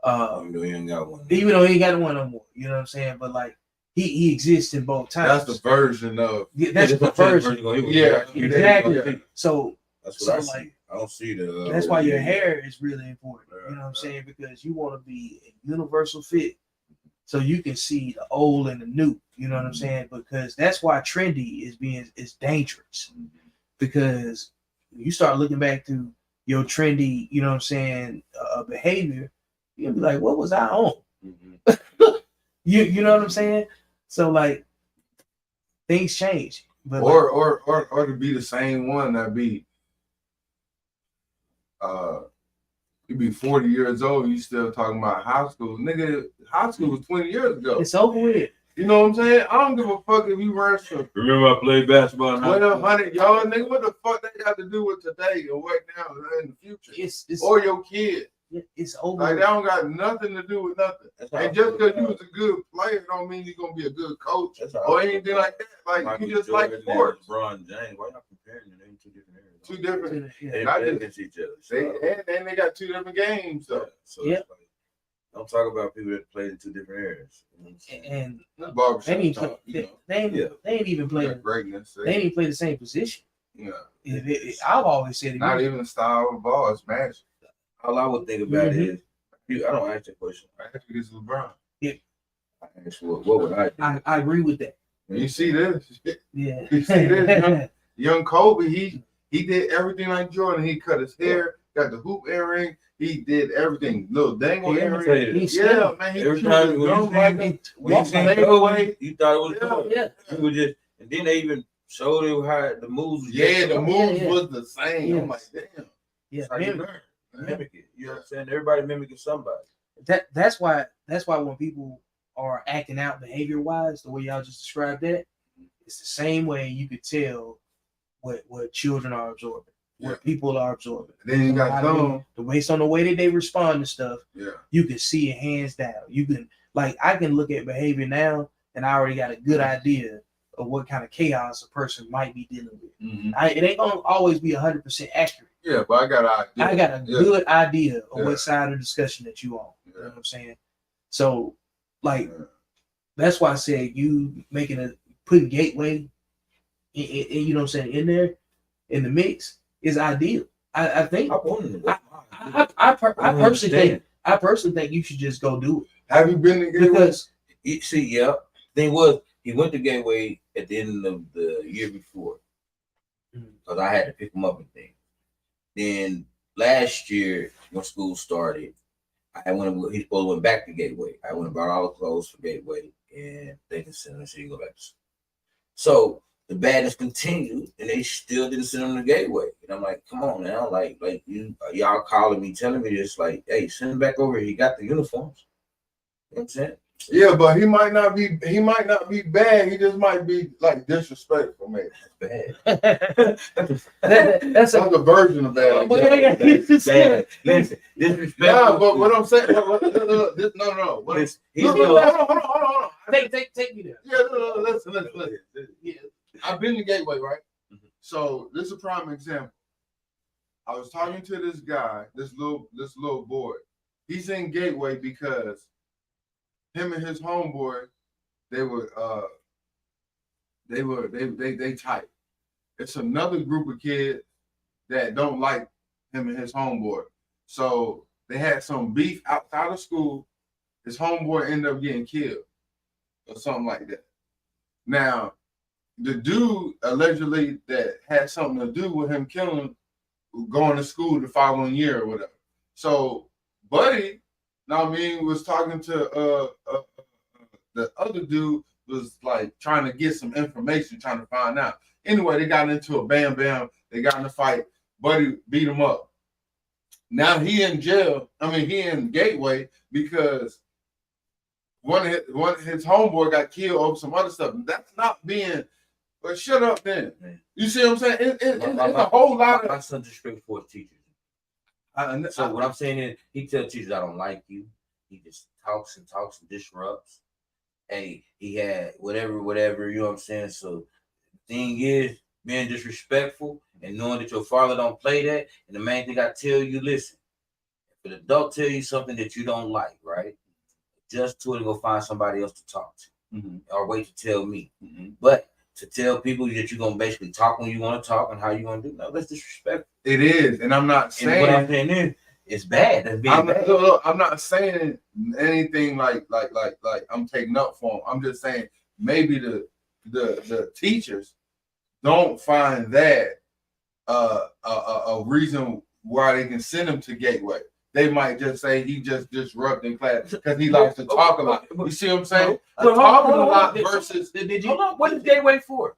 Even though he ain't got one. Even though he ain't got one no more. You know what I'm saying? But like he exists in both times. That's the version of. Yeah, that's the version. Yeah, Exactly. yeah. So That's what I So, see. like, I don't see the. that's why your hair is really important. You know what I'm saying? Because you want to be a universal fit. So you can see the old and the new. You know what I'm saying? Because that's why trendy is dangerous. Because you start looking back to your trendy, you know what I'm saying, behavior, you'll be like, what was I on? You know what I'm saying? So like things change. But or to be the same one that be you be 40 years old, you still talking about high school. Nigga, high school was 20 years ago. it's over with. You know what I'm saying? I don't give a fuck if you run some Remember I played basketball in high school? 1,200 yards, nigga. What the fuck they got to do with today or what now in the future? It's Or your kid. It's over. Like that don't got nothing to do with nothing. And just because you was a good player don't mean you're gonna be a good coach or anything like that. Like Michael you just Jordan like sports. LeBron James. Why y'all comparing them? They two different areas. Two different. They I play just- against each other. And they got two different games though. So it's like, don't talk about people that played in two different areas. You know what I'm saying? And That's they barbershop ain't talk, play, you know. they ain't even play. Greatness. They ain't even play the same position. Yeah. I've always said it. Not even the style of the ball. It's magic. All I would think about Mhm. is, I don't ask that question. I have to get to LeBron. I ask what would I do? I agree with that. And you see this? Yeah. You see this? Young Kobe, he did everything like Jordan. He cut his hair, got the hoop earring. He did everything. Little dangle Yeah, earring. tell you He's Yeah, man. He Every chewed time his when gum you like see him. when you Walked see away. Kobe, you thought it was Kobe. Yeah. You were just, and then they even showed you how the moves. Was Yeah, the moves yeah. was the same. I'm like, Yes. damn. Yeah, That's how you learn. Mimic it. You know what I'm saying? Everybody mimicking somebody. that's why when people are acting out behavior wise, the way y'all just described that, it's the same way you could tell what children are absorbing, what people are absorbing. Then you got some. Based on the way that they respond to stuff, Yeah. you can see it hands down. You can I can look at behavior now and I already got a good idea of what kind of chaos a person might be dealing with. Mm-hmm. It ain't gonna always be 100% accurate. Yeah, but I got an idea. I got a good idea of Yeah. what side of the discussion that you on. You know Yeah. what I'm saying? So, like, Yeah. that's why I said you putting Gateway, you know what I'm saying, in there, in the mix is ideal. I think. I wanted to. I personally think you should just go do it Have you been to Gateway? because Thing was, he went to Gateway at the end of the year before because I had to pick him up and things. Then last year when school started, he supposed to went back to Gateway. I went and bought all the clothes for Gateway, and they can send him so you go back to school. So the badness continued, and they still didn't send him to Gateway. And I'm like, come on now, like y'all calling me, telling me this, like, hey, send him back over here. He got the uniforms. You know what I'm saying? Yeah, but he might not be bad. He just might be like disrespectful, man. Bad. that's Some the version of bad. Bad. Listen, disrespectful. Yeah, but what I'm saying, no. Listen, Hold on. take me there. Yeah, listen. Yeah. I've been to Gateway, right? Mhm. So this is a prime example. I was talking to this guy, this little boy. He's in Gateway because him and his homeboy, they tight. It's another group of kids that don't like him and his homeboy. So they had some beef outside of school. His homeboy ended up getting killed or something like that. Now, the dude allegedly that had something to do with him killing, going to school the following year or whatever. So Buddy, was talking to the other dude, was like trying to get some information, trying to find out. Anyway, they got into a bam. They got in a fight. Buddy beat him up. Now he in jail. He in Gateway because one of his homeboy got killed over some other stuff. That's not being. But shut up, then. You see what I'm saying? It's a whole lot of. My son's disrespectful for teachers. So what I'm saying is, he tells teachers, I don't like you. He just talks and disrupts. Hey, he had whatever, you know what I'm saying? So the thing is, being disrespectful and knowing that your father don't play that. And the main thing I tell you, listen, if an adult tell you something that you don't like, right? Just to it and go find somebody else to talk to. Or wait to tell me. But to tell people that you're going to basically talk when you want to talk and how you're going to do, no, that's disrespectful. It is. And I'm not saying. And what I'm saying is, it's bad. That's being bad. I'm not saying anything like I'm taking up for him. I'm just saying maybe the teachers don't find that a reason why they can send him to Gateway. They might just say he just disrupting class because he likes to talk a lot. You see what I'm saying? Talking a lot versus. What is Gateway for?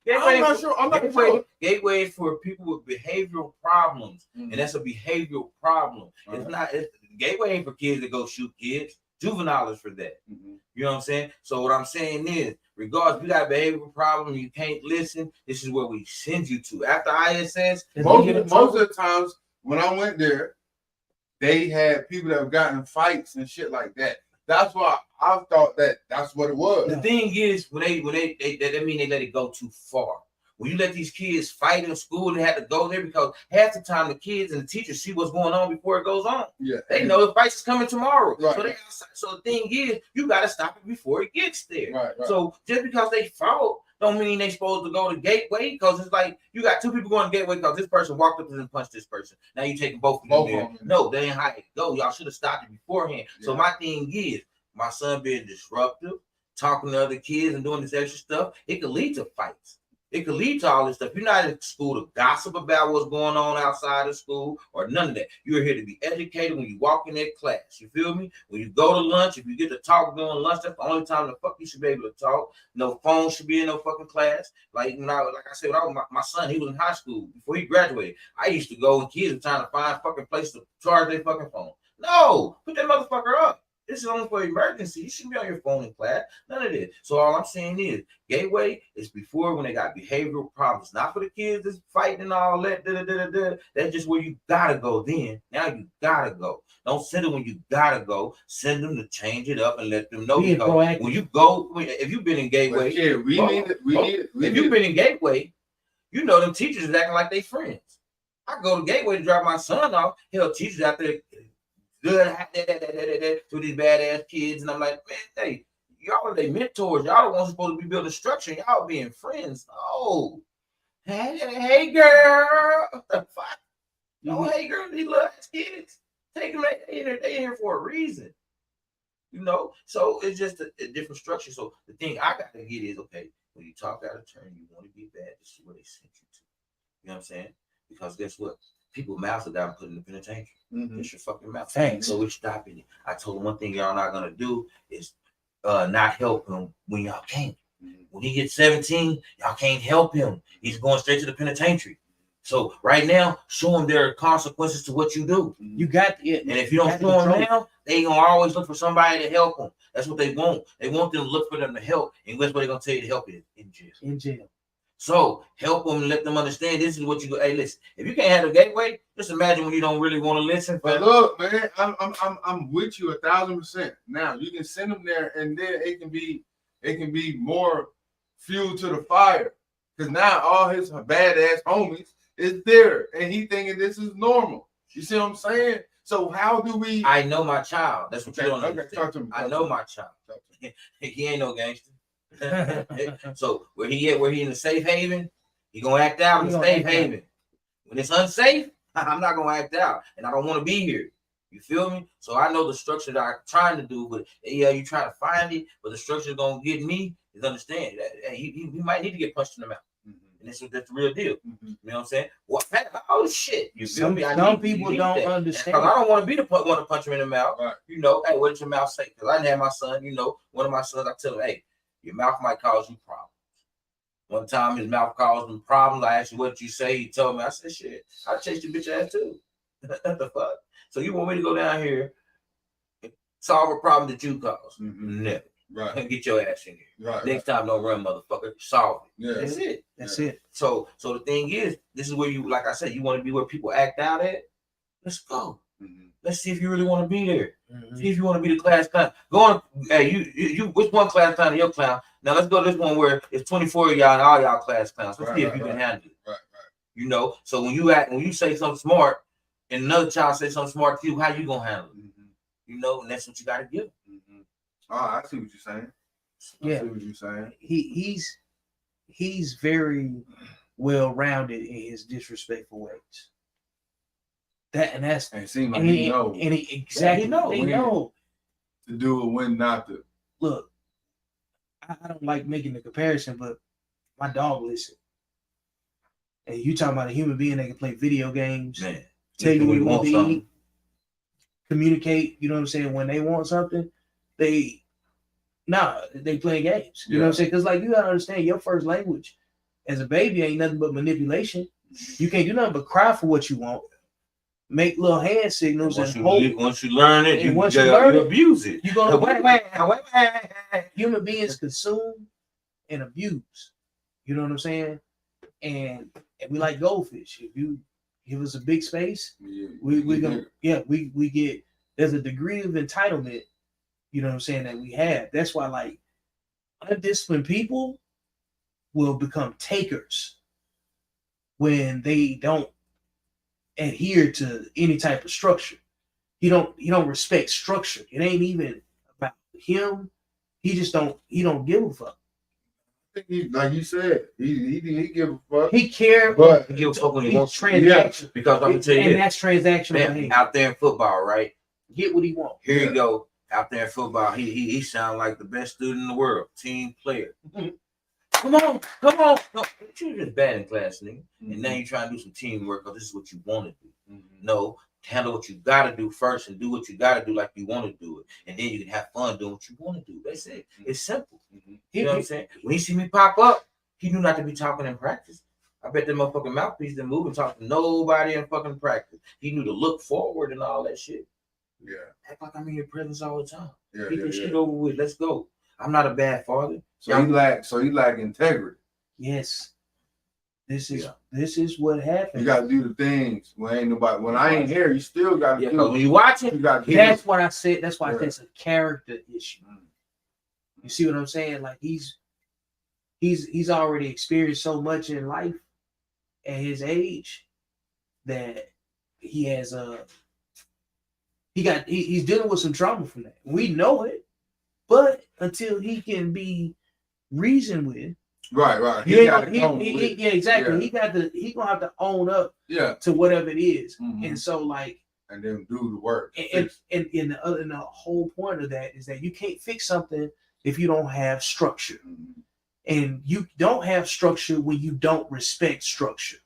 I'm not sure. Gateway is for people with behavioral problems, and that's a behavioral problem. It's not. Gateway ain't for kids that go shoot kids. Juvenile is for that. You know what I'm saying? So what I'm saying is, regardless, if you got a behavioral problem, you can't listen. This is where we send you to. After ISS, most of the times when I went there, they had people that have gotten in fights and shit like that. That's why I thought that's what it was. The thing is, when they that mean they let it go too far. When you let these kids fight in school, they have to go there because half the time the kids and the teachers see what's going on before it goes on. Yeah, they know the fight is coming tomorrow. Right. So the thing is, you got to stop it before it gets there. Right. So just because they fought, don't mean they supposed to go to Gateway, because it's like you got two people going to Gateway because this person walked up and punched this person. Now you taking both of them there. No, they ain't how it go. Y'all should have stopped it beforehand. Yeah. So my thing is, my son being disruptive, talking to other kids and doing this extra stuff, it could lead to fights. It could lead to all this stuff. You're not in school to gossip about what's going on outside of school or none of that. You're here to be educated when you walk in that class. You feel me? When you go to lunch, if you get to talk during lunch, that's the only time the fuck you should be able to talk. No phone should be in no fucking class. Like I said, when I was my son, he was in high school before he graduated. I used to go and kids were trying to find fucking places to charge their fucking phone. No, put that motherfucker up. This is only for emergency. You shouldn't be on your phone in class. None of this. So all I'm saying is, Gateway is before when they got behavioral problems. Not for the kids that's fighting and all that. That's just where you gotta go then. Now you gotta go. Don't send them when you gotta go. Send them to change it up and let them know. When you go, if you've been in Gateway, if you've been in Gateway, you know them teachers is acting like they friends. I go to Gateway to drop my son off. Hell, teachers out there good to these badass kids, and I'm like, man, hey, y'all are their mentors. Y'all the ones supposed to be building structure. Y'all being friends. No, hey girl, what the fuck? No, hey girl, these little ass kids. Take them. They in here for a reason. You know, so it's just a different structure. So the thing I gotta get is, okay, when you talk out of turn, you want to be bad. This is where they sent you to. You know what I'm saying? Because guess what? People's mouths are down put in the penitentiary. It's your fucking mouth. Thanks. So we're stopping it. I told him one thing y'all not gonna do is not help him when y'all can't. When he gets 17, y'all can't help him. He's going straight to the penitentiary. So right now, show him there are consequences to what you do. You got it. And if you don't show them now, they gonna always look for somebody to help them. That's what they want. They want them to look for them to help. And guess what they're gonna tell you to help is in jail. In jail. So help them and let them understand this is what you go. Hey, listen, if you can't have a Gateway, just imagine when you don't really want to listen. But look, man, I'm with you 1,000%. Now you can send them there, and then it can be more fuel to the fire. Because now all his badass homies is there, and he thinking this is normal. You see what I'm saying? So how do we? I know my child. That's what you don't understand. Talk to me. I know my child. He ain't no gangster. So where he in the safe haven, he gonna act out in the safe haven. When it's unsafe, I'm not gonna act out, and I don't want to be here. You feel me? So I know the structure that I'm trying to do, but yeah, you try to find it, but the structure gonna get me is understand that he might need to get punched in the mouth. And that's the real deal. You know what I'm saying? What? Oh shit! You feel me? Some people don't understand. Because I don't want to be the one to punch him in the mouth. Right. You know, hey, what did your mouth say? Because I didn't have my son. You know, one of my sons, I tell him, hey, your mouth might cause you problems. One time his mouth caused him problems. I asked him, what did you say? He told me. I said, shit, I'll chase your bitch ass too. What the fuck? So you want me to go down here and solve a problem that you caused? Never. Right. Get your ass in here. Right. Next time, don't run, motherfucker. Solve it. Yeah. That's it. That's it. So the thing is, this is where you, like I said, you want to be where people act out at. Let's go. Let's see if you really want to be there. See if you want to be the class clown. Go on. Hey, you. Which one class clown is your clown? Now let's go to this one where it's 24 of y'all and all y'all class clowns. Let's see if you can handle it. Right. You know. So when you say something smart, and another child say something smart to you, how you gonna handle it? You know, and that's what you got to give. Oh, I see what you're saying. I see what you're saying. He's very well rounded in his disrespectful ways. That's and it seems like he knows. And exactly they know to do it when not to. Look, I don't like making the comparison, but my dog listen. And you talking about a human being that can play video games, tell you when you want to eat, communicate, you know what I'm saying? When they want something, they play games. You know what I'm saying? Because like you gotta understand, your first language as a baby ain't nothing but manipulation. You can't do nothing but cry for what you want. Make little hand signals once you learn it, you abuse it. You're gonna wait. Human beings consume and abuse. You know what I'm saying? And we like goldfish. If you give us a big space. Yeah. We gonna we get there's a degree of entitlement, you know what I'm saying, that we have. That's why like undisciplined people will become takers when they don't adhere to any type of structure. He don't respect structure. It ain't even about him. He don't give a fuck. I think he, like you said, he give a fuck. He care, but He give a fuck when he he's wants to. transactional. Because I'm gonna tell you And this. that's transactional Man, behavior. out there in football, right? Get what he wants. Here Yeah. you go. Out there in football, he sound like the best student in the world, team player. Come on. No, you just bad in class, nigga. And now you trying to do some teamwork because this is what you want to do. No, handle what you gotta do first and do what you gotta do like you want to do it. And then you can have fun doing what you want to do. That's it. It's simple. You know what I'm saying? When he see me pop up, he knew not to be talking in practice. I bet that motherfucking mouthpiece didn't move and talk to nobody in fucking practice. He knew to look forward and all that shit. Yeah. Act like I'm in your presence all the time. Yeah, Get yeah, this yeah. shit over with. Let's go. I'm not a bad father. So he lack integrity. Yes. This is what happened. You gotta do the things when ain't nobody. When I ain't here, you still gotta Yeah, do. because when you watch it, You gotta That's what I said. That's why I Yeah. think it's a character issue. You see what I'm saying? Like he's already experienced so much in life at his age that he has he's dealing with some trauma from that. We know it, but until he can be reasoned with, right. yeah, exactly. He gonna have to own up Yeah, to whatever it is. Mhm. And so like and then do the work. and the whole point of that is that you can't fix something if you don't have structure. Mhm. And you don't have structure when you don't respect structure.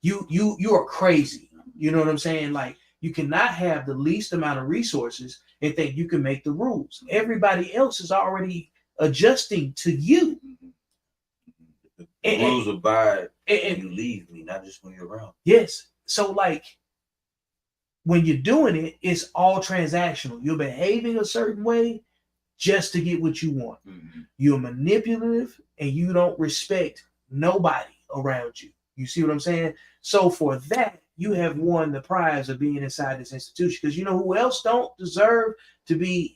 You are crazy. You know what I'm saying? Like you cannot have the least amount of resources and think you can make the rules. Everybody else is already adjusting to you. the rules abide when And you leave me, not just when you're around. yes, so like when you're doing it, it's all transactional. You're behaving a certain way just to get what you want. Mhm. You're manipulative and you don't respect nobody around you. You see what I'm saying? So for that, you have won the prize of being inside this institution. Because you know who else don't deserve to be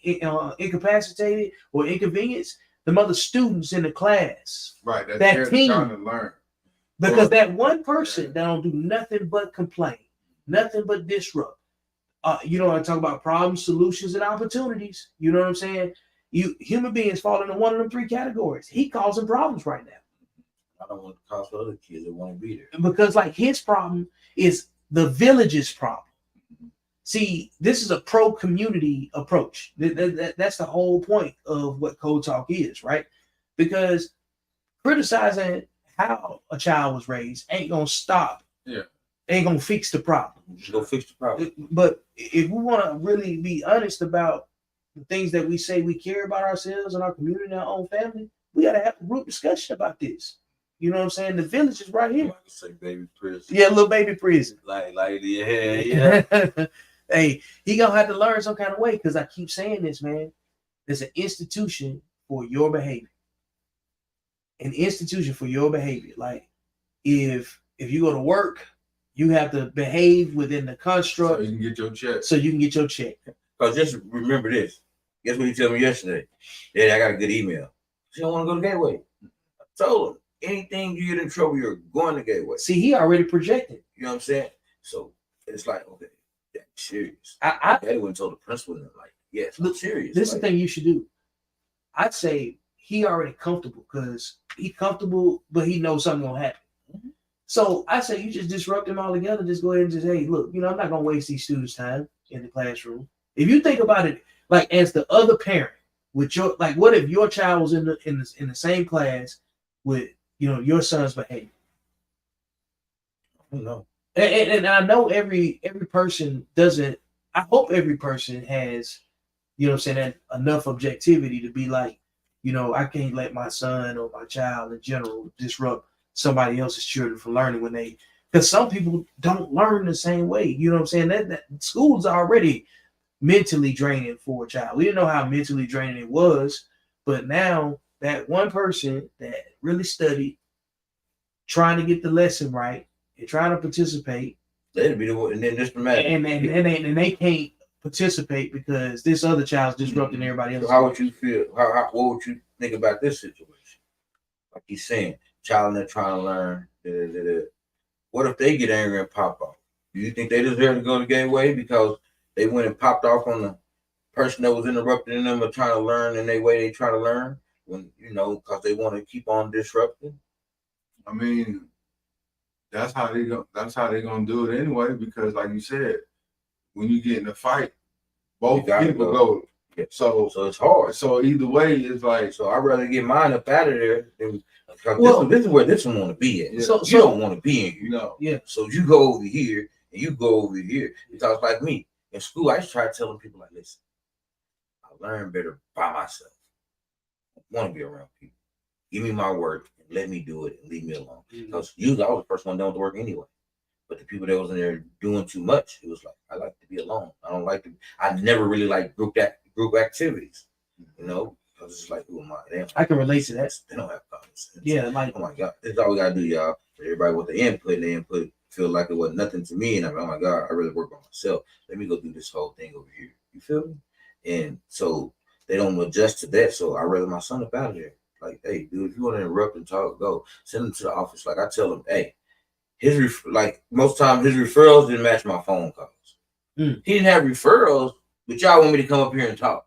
incapacitated or inconvenienced? The other students in the class. Right, That they're team. trying to learn. Because Or- that one person that don't do nothing but complain, nothing but disrupt. You know, I talk about problems, solutions, and opportunities. You know what I'm saying? You human beings fall into one of them three categories. He causing problems right now. I don't want to cause for other kids that want to be there. Because like his problem is the village's problem. See, this is a pro-community approach. That's the whole point of what Code Talk is, right? Because criticizing how a child was raised ain't gonna stop. Yeah. Ain't gonna fix the problem. Just go fix the problem. But if we want to really be honest about the things that we say we care about ourselves and our community and our own family, we gotta have a group discussion about this. You know what I'm saying? The village is right here. Like I say, baby prison. Yeah, little baby prison. Like, yeah. Hey, he gonna have to learn some kind of way because I keep saying this, man. There's an institution for your behavior. An institution for your behavior. Like if you go to work, you have to behave within the So construct you can get your check. so you can get your check. Because just remember this. Guess what you told me yesterday? Yeah, I got a good email. She don't want to go to Gateway. I told him, anything you get in trouble, you're going to Gateway. See, he already projected. You know what I'm saying? So it's like, okay, that's serious. I Daddy went and told the principal, and like, yes, I'm serious. This is like, the thing you should do. I'd say he already comfortable because he comfortable, but he knows something gonna happen. Mhm. So I say you just disrupt them all together. Just go ahead and just, hey, look, I'm not gonna waste these students' time in the classroom. If you think about it, like as the other parent with your, like, what if your child was in the same class with your son's behavior? I don't know. And I know every person doesn't. I hope every person has, that enough objectivity to be like, I can't let my son or my child in general disrupt somebody else's children from learning because some people don't learn the same way. You know what I'm saying? That school's already mentally draining for a child. We didn't know how mentally draining it was, but now that one person that really studied, trying to get the lesson right and trying to participate, Let it be the and then just imagine. And they can't participate because this other child's disrupting everybody else. So how would you feel? What would you think about this situation? Like he's saying, child they're trying to learn. What if they get angry and pop off? Do you think they deserve to go the gateway because they went and popped off on the person that was interrupting them or trying to learn in their way they try to learn? When because they want to keep on disrupting. I mean, that's how they gonna do it anyway. Because like you said, when you get in a fight, both people go. Yeah. So it's hard. So either way, it's like. So I'd rather get mine up out of there. This is where this one want to be at. Yeah. So you don't want to be in here. No. Yeah. So you go over here and you go over here. Because like me in school, I used to try telling people like, listen, I learn better by myself. I want to be around people. Give me my work and let me do it and leave me alone. Because usually I was the first one done with the work anyway. But the people that was in there doing too much, it was like, I like to be alone. I never really like group activities, because it's like, who am I? I can relate to that. They don't have common sense. Yeah, like, oh my God, that's all we gotta do, y'all. Everybody with the input feel like it was nothing to me, and I'm like, oh my God, I really work on myself. Let me go do this whole thing over here. You feel me? And so they don't adjust to that. So I rather my son up out of there. Like, hey, dude, if you want to interrupt and talk, go. Send him to the office. Like I tell him, hey, most times his referrals didn't match my phone calls. He didn't have referrals, but y'all want me to come up here and talk.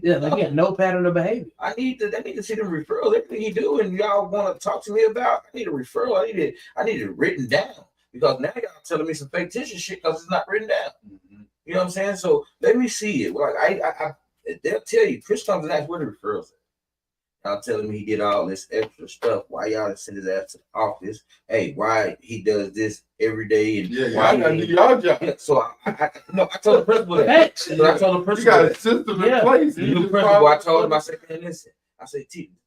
Yeah, like yeah, no pattern of behavior. I need to see them referrals. Everything he do, and y'all want to talk to me about. I need a referral. I need it written down because now y'all telling me some fictitious shit because it's not written down. You know what I'm saying? So let me see it. Like I they'll tell you. Chris comes and asks where the referrals at. I'll tell him he did all this extra stuff. Why y'all send his ass to the office? Hey, why he does this every day? And y'all gotta do y'all job. Yeah, so I told the principal that. So I told the principal you got a system in place. The new principal, I told him, I said, man, listen. I said,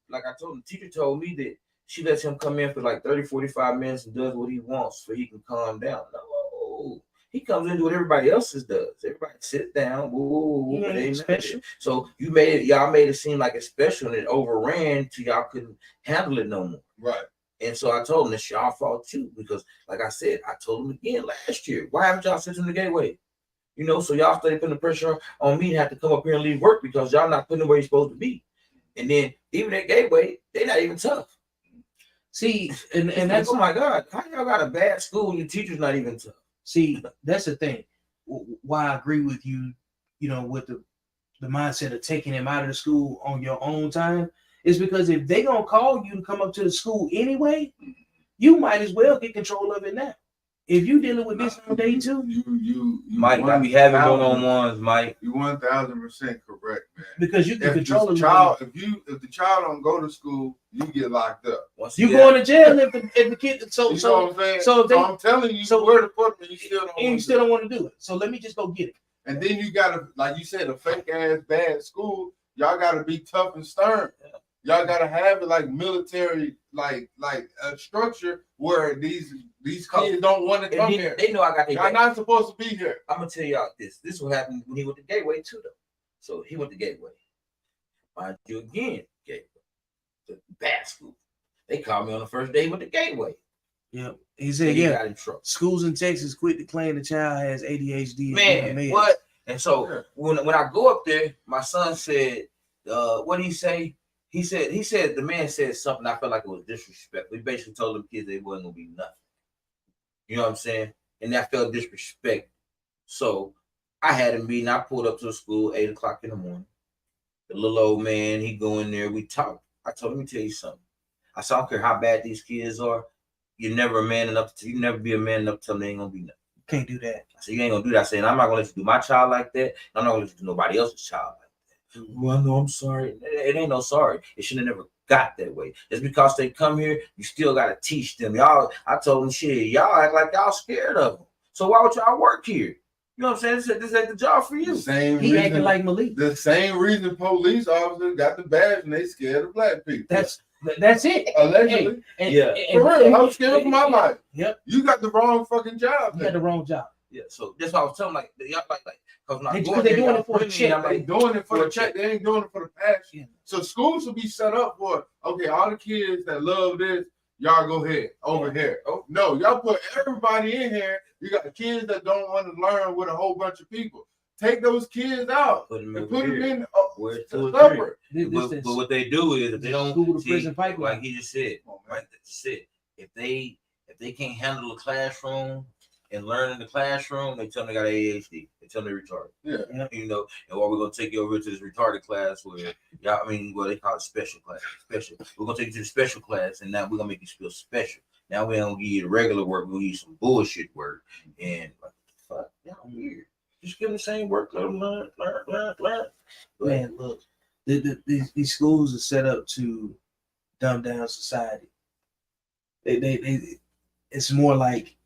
like I told him, the teacher told me that she lets him come in for like 30, 45 minutes and does what he wants so he can calm down. No. He comes in and do what everybody else does. Everybody sit down. It ain't special. So y'all made it seem like it's special and it overran till y'all couldn't handle it no more. Right. And so I told him it's y'all fault too, because like I said, I told him again last year, why haven't y'all sent him the gateway? So y'all started putting the pressure on me to have to come up here and leave work because y'all not putting him where he's supposed to be. And then even that gateway, they're not even tough. See, and that's oh my God, how y'all got a bad school and your teacher's not even tough? See, that's the thing. Why I agree with you, with the mindset of taking him out of the school on your own time is because if they gonna call you to come up to the school anyway, you might as well get control of it now. If you dealing with this on day two, you Mike, I be having one-on-ones, Mike. You 1,000% correct, man. Because you can control the child. If the child don't go to school, you get locked up. You going to jail if the kid. So you know what I'm saying? So I'm telling you where to put them, and you still don't want to do it. So let me just go get it. And then you gotta, like you said, a fake ass bad school. Y'all gotta be tough and stern. Y'all gotta have it like military, like a structure where these kids don't want to come here. They know I got their Y'all not supposed to be here. I'm gonna tell y'all this. This is what happened when he went to Gateway too, though. So he went to Gateway. Mind you again, Gateway, the bad school. They called me on the first day with the Gateway. Yeah, he said, got in trouble. Schools in Texas quit to claim the child has ADHD. Man, what? And so when I go up there, my son said, what did he say? He said the man said something. I felt like it was disrespectful. He basically told them kids they wasn't gonna be nothing. You know what I'm saying? And that felt disrespect. So I had a meeting. I pulled up to the school 8 o'clock in the morning. The little old man, he go in there. We talked. I told him, let me tell you something. I said, I don't care how bad these kids are. You're never a man enough to. You never be a man enough to tell them they ain't gonna be nothing. Can't do that. I said, you ain't gonna do that. I said, I'm not gonna let you do my child like that. I'm not gonna let you do nobody else's child like that. Well, no, I'm sorry. It ain't no sorry. It should have never got that way. It's because they come here, you still gotta teach them. Y'all, I told them, shit, y'all act like y'all scared of them. So why would y'all work here? You know what I'm saying? This ain't the job for you. He acting like Malik. The same reason police officers got the badge and they scared of black people. That's it. Allegedly. For real, I'm scared for my life. Yep. You got the wrong fucking job. You got the wrong job. Yeah, so that's why I was telling like y'all like because they're doing it for the check. They doing it for the check. They ain't doing it for the passion. So schools should be set up for all the kids that love this. Y'all go ahead over here. Oh no, y'all put everybody in here. You got kids that don't want to learn with a whole bunch of people. Take those kids out. Put them and put them in where it's 2 or 3. separate. But what they do is if they don't school to see, prison pipeline. like he just said, if they can't handle the classroom and learn in the classroom, they tell them they got ADHD. They tell them they're retarded. Yeah. You know, and we're gonna take you over to this retarded class where they call it special class. We're gonna take you to the special class, and now we're gonna make you feel special. Now we don't give you the regular work, we're gonna give you some bullshit work. And like, fuck, y'all weird. Just give them the same work, let them learn. Man, look, these schools are set up to dumb down society. It's more like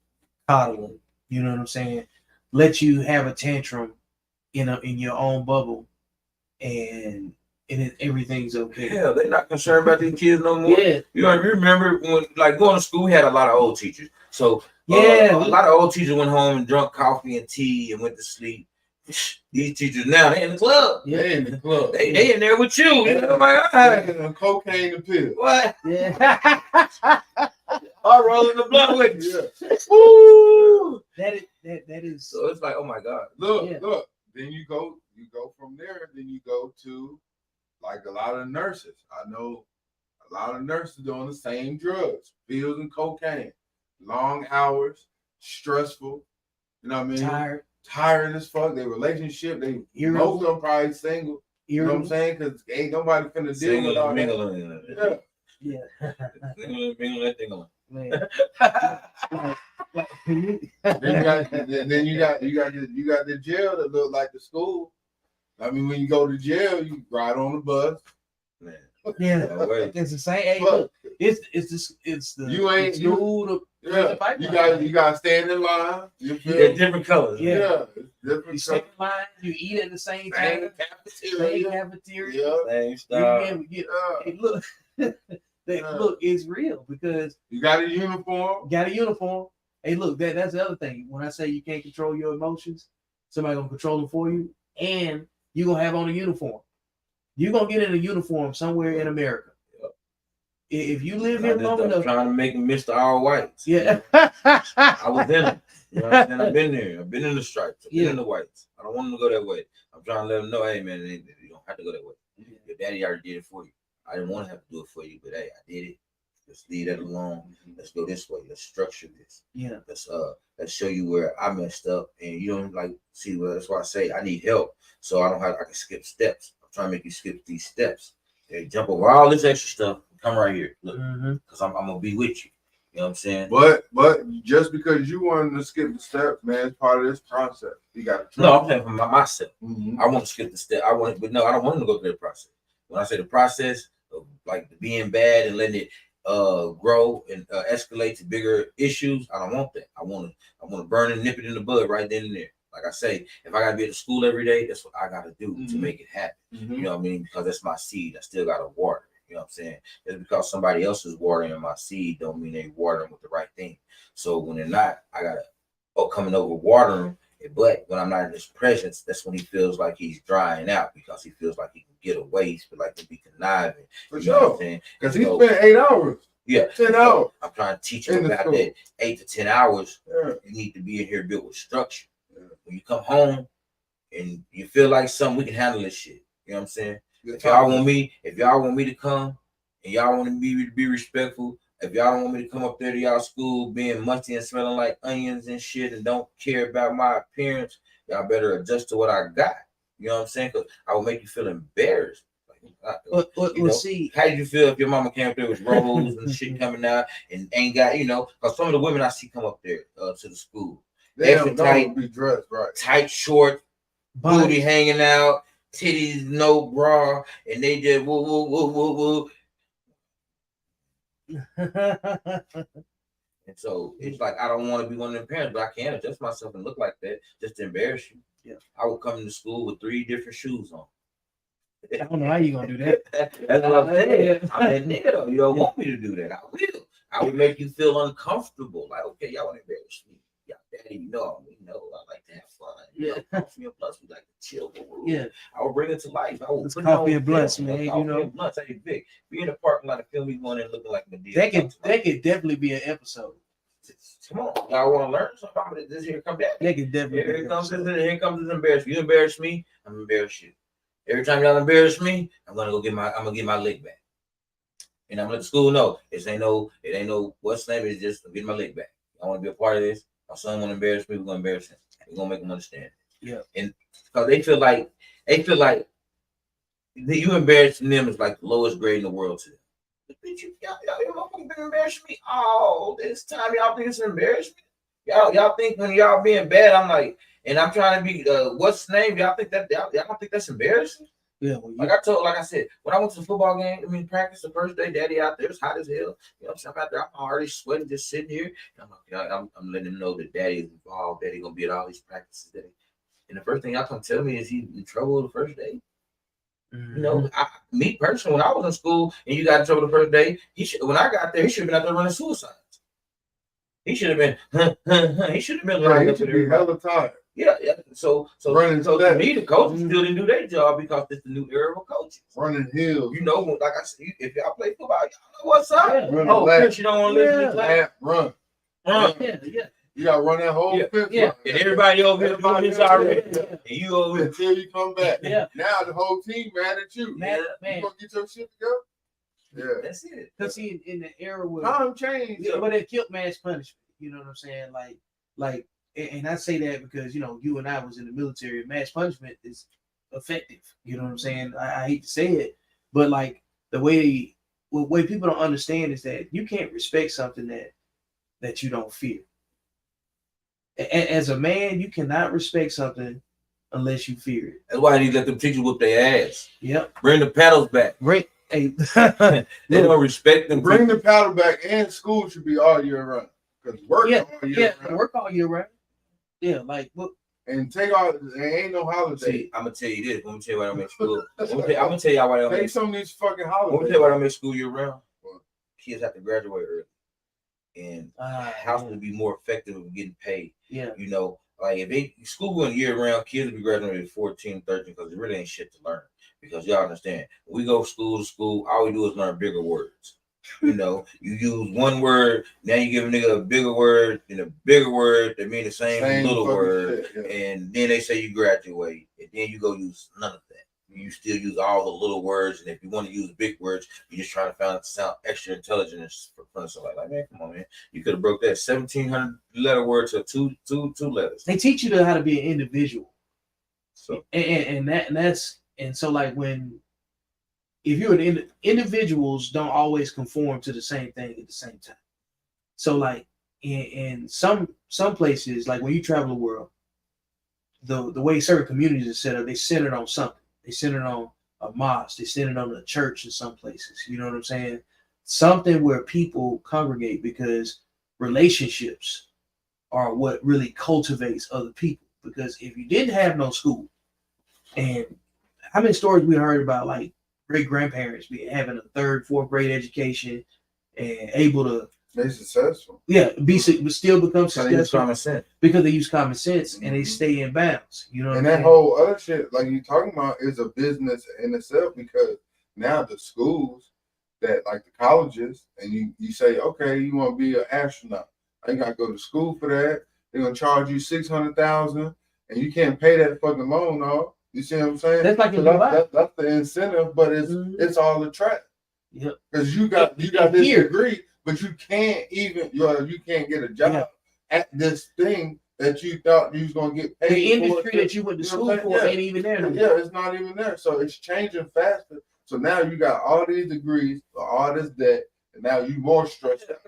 coddling. You know what I'm saying? Let you have a tantrum in your own bubble, and everything's okay. Hell, they're not concerned about these kids no more. Yeah. You know, remember when like going to school, we had a lot of old teachers. So a lot of old teachers went home and drank coffee and tea and went to sleep. These teachers now they in the club. Yeah, they in the club. They in there with you. You know, like, and cocaine and pills. What? Yeah. All rolling the blunt with you. Yeah. Woo! That is. So it's like, oh my God. Look. Then you go from there. Then you go to like a lot of nurses. I know a lot of nurses doing the same drugs, pills and cocaine, long hours, stressful. You know what I mean? Tired as fuck. Their relationship, most of them probably single. You know what I'm saying? Because ain't nobody finna deal with all that. Yeah. Mingling that thing on. Man. then you got the jail that look like the school. I mean, when you go to jail, you ride on the bus. Man. Yeah, it's the same. Hey, look, it's the you ain't school to you got to stand in line. They're different colors. Yeah, you stand in line. You eat at the same time. Same cafeteria. Same style. Hey, look. Look, it's real because you got a uniform. Hey, look, that's the other thing. When I say you can't control your emotions, somebody gonna control them for you, and you gonna have on a uniform. You're gonna get in a uniform somewhere in America. Yep. If you live here long enough, trying to make them Mr. All Whites. Yeah, I was in them. You know what I'm saying? I've been there. I've been in the stripes. I've been in the whites. I don't want them to go that way. I'm trying to let them know, hey man, you don't have to go that way. Your daddy already did it for you. I didn't want to have to do it for you, but hey, I did it. Let's leave that alone. Let's go this way. Let's structure this. Yeah. Let's show you where I messed up, and you don't like see. Well, that's why I say I need help, so I can skip steps. I'm trying to make you skip these steps. Hey, jump over all this extra stuff. Come right here, look, because I'm gonna be with you. You know what I'm saying? But just because you wanted to skip the steps, man, it's part of this process. You got to. No, I'm saying for myself. I want to skip the step. I don't want him to go through the process. When I say the process of like being bad and letting it grow and escalate to bigger issues, I don't want that. I want to burn and nip it in the bud right then and there. Like I say, if I gotta be at the school every day, that's what I gotta do to make it happen. You know what I mean? Because that's my seed. I still gotta water it. You know what I'm saying? Just because somebody else is watering my seed don't mean they watering with the right thing. So when they're not, I gotta coming over watering. But when I'm not in his presence, that's when he feels like he's drying out because he feels like he can get away. He feels like he can be conniving. For sure. Because he spent 8 hours. Yeah. 10 hours. I'm trying to teach him about that 8 to 10 hours. You need to be in here built with structure. When you come home and you feel like something, we can handle this shit. You know what I'm saying? If y'all want me to come and y'all want me to be respectful, if y'all don't want me to come up there to y'all school being musty and smelling like onions and shit and don't care about my appearance, y'all better adjust to what I got. You know what I'm saying? Because I will make you feel embarrassed. See, how did you feel if your mama came up there with rolls and shit coming out and ain't got, because some of the women I see come up there to the school, they don't be dressed right, tight short, booty hanging out, titties no bra, and they just woo woo woo woo woo. And so it's like I don't want to be one of them parents, but I can't adjust myself and look like that just to embarrass you. Yeah, I would come into school with 3 different shoes on. I don't know how you gonna do that. That's what I'm saying. I'm that nigga though. You don't want me to do that. I will. I would make you feel uncomfortable. Like, okay, y'all want to embarrass me. Y'all Daddy, you know I like to have fun. Yeah. Coffee and blunts, we like to chill. Yeah. I will bring it to life. I will It's put coffee it on and blunts, film. man. Coffee You know, and blunts. Hey, Vic, be in the parking lot of film, we going in looking like Medea. that could definitely be an episode. Come on, y'all want to learn something about it? This here come back. That could definitely. Here comes this embarrassment. You embarrass me, I'm embarrass you. Every time y'all embarrass me, I'm gonna get my lick back. And I'm gonna let the school know it ain't no what's name, it's just I'm getting my lick back. I want to be a part of this. My son want to embarrass me, we're gonna embarrass him. We're gonna make him understand. Yeah. And because they feel like you embarrassing them is like the lowest grade in the world to them. Bitch, y'all been embarrassing me all this time. Y'all think it's an embarrassment? Y'all think when y'all being bad, I'm like, and I'm trying to be what's the name? Y'all think that y'all don't think that's embarrassing? Yeah. Well, like I said, when I went to the football game, practice the first day, Daddy out there, it's hot as hell. You know what I'm saying? I'm out there, I'm already sweating, just sitting here. And I'm letting him know that Daddy is involved. Daddy gonna be at all these practices today. And the first thing y'all come tell me is he in trouble the first day. Mm-hmm. You know, me personally, when I was in school and you got in trouble the first day, when I got there, he should have been out there running suicides. He should have been, he should have been lined up with everybody. Hella tired. Yeah. So to me, the coaches still didn't do their job because it's the new era of coaches. Running hills. You know, like I said, if y'all play football, y'all know what's up. Yeah. Oh, Chris, you don't want to listen to that. Run. Yeah. You gotta run that whole fifth. Yeah. And everybody over here doing this already. And you over here until you come back. Yeah. Now the whole team mad at you. Man. You gonna get your shit together? Yeah. That's it. Because in the era where time changed. Yeah, but it killed mass punishment. You know what I'm saying? Like, and I say that because, you know, you and I was in the military. Mass punishment is effective. You know what I'm saying? I hate to say it, but like the way people don't understand is that you can't respect something that you don't fear. As a man, you cannot respect something unless you fear it. That's why you let them teachers whoop their ass. Yep. Bring the paddles back. Hey, they don't respect them. Bring the paddle back, and school should be all year round. Because work all year round. Work all year round. Yeah, like look. And take all. There ain't no holiday. See, I'm gonna tell you this. I'm gonna tell you why I'm in school. I'm gonna tell y'all why I'm take some of these fucking holidays. I'm gonna tell you why I'm in school year round. Kids have to graduate early, and house will be more effective of getting paid. Yeah, you know, like if school going year round, kids will be graduating at 14, 13 because it really ain't shit to learn. Because y'all understand, when we go school to school, all we do is learn bigger words. You know, you use one word, now you give a nigga a bigger word and a bigger word that mean the same little word, shit, yeah. And then they say you graduate, and then you go use none of that. You still use all the little words, and if you want to use big words, you're just trying to sound extra intelligent for front of somebody. Like, man, come on, man, you could have broke that 1,700 letter word to two letters. They teach you how to be an individual. So and so like if you're individuals don't always conform to the same thing at the same time. So like in some places, like when you travel the world, the way certain communities are set up, they centered on something. They centered on a mosque. They centered on a church in some places. You know what I'm saying? Something where people congregate, because relationships are what really cultivates other people. Because if you didn't have no school, and how many stories we heard about like great grandparents having a 3rd, 4th grade education and able to be successful. Yeah, still become successful common sense. Because they use common sense and they stay in bounds. You know, and that whole other shit like you talking about is a business in itself, because now the schools that like the colleges, and you say, okay, you want to be an astronaut, I gotta go to school for that. They're gonna charge you $600,000, and you can't pay that fucking loan off. You see what I'm saying? That's like that's the incentive, but it's all a trap. Yep. Because you got this degree, but you can't even you can't get a job at this thing that you thought you was gonna get paid. The industry that you went to school for ain't even there. Yeah, it's not even there. So it's changing faster. So now you got all these degrees, all this debt, and now you more stressed out.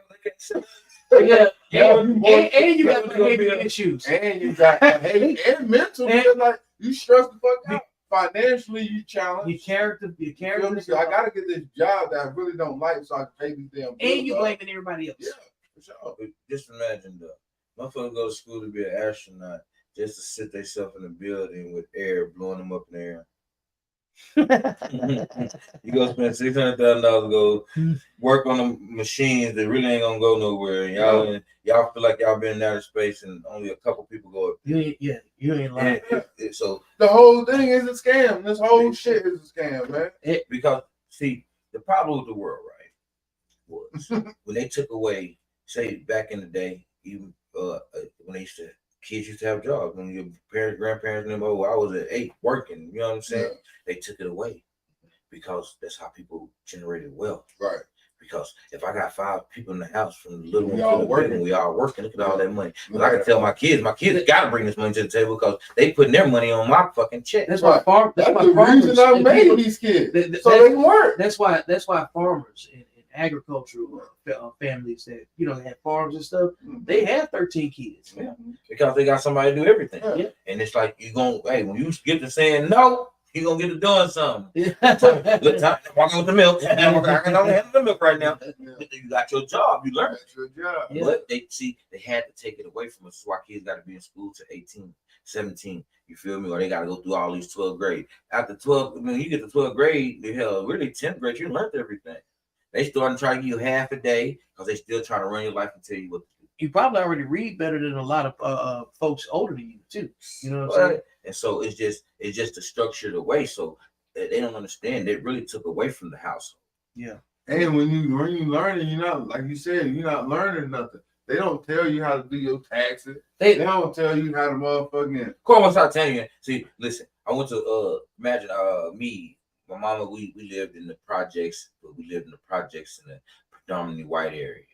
And you got behavior issues, and you got behavior and mental. Like you stress the fuck out. Financially, you challenge your character. I gotta get this job that I really don't like, so I can pay these damn bills. And you blaming everybody else. Yeah, for sure. But just imagine though, motherfuckers go to school to be an astronaut just to sit themselves in a building with air blowing them up in the air. You go spend $600,000 to go work on the machines that really ain't gonna go nowhere. And y'all feel like y'all been in outer space, and only a couple people go. You ain't lying. So the whole thing is a scam. This whole shit is a scam, man. Because see, the problem with the world, right, was when they took away, say back in the day, even when they used to. Kids used to have jobs. When your parents, grandparents, and them, I was at 8 working. You know what I'm saying? Yeah. They took it away because that's how people generated wealth. Right. Because if I got 5 people in the house from the little one to the big one, we all working. Look at all that money. But I can tell my kids got to bring this money to the table because they putting their money on my fucking check. That's why That's the reason I made these kids so they can work. That's why farmers and agricultural families that have farms and stuff, they have 13 kids. Yeah, because they got somebody to do everything. Yeah. And it's like when you get to saying no, you gonna get to doing something. Good time walking with the milk. I can only handle the milk right now. You got your job. You learned your job. Yeah. But they had to take it away from us. That's why kids got to be in school to 18, 17. You feel me? Or they got to go through all these 12th grade. After 12, when you get to 12th grade, the hell, really 10th grade, you learned everything. They starting to try to give you half a day because they still trying to run your life and tell you what to do. You probably already read better than a lot of folks older than you too. You know what I'm saying? And so it's just the structured away. So they don't understand. They really took away from the household. Yeah. And when you learning, you're not, like you said, you're not learning nothing. They don't tell you how to do your taxes. They don't tell you how to motherfucking. Come on, start telling you. See, listen. I went to imagine me. My mama, we lived in the projects, but we lived in the projects in a predominantly white area,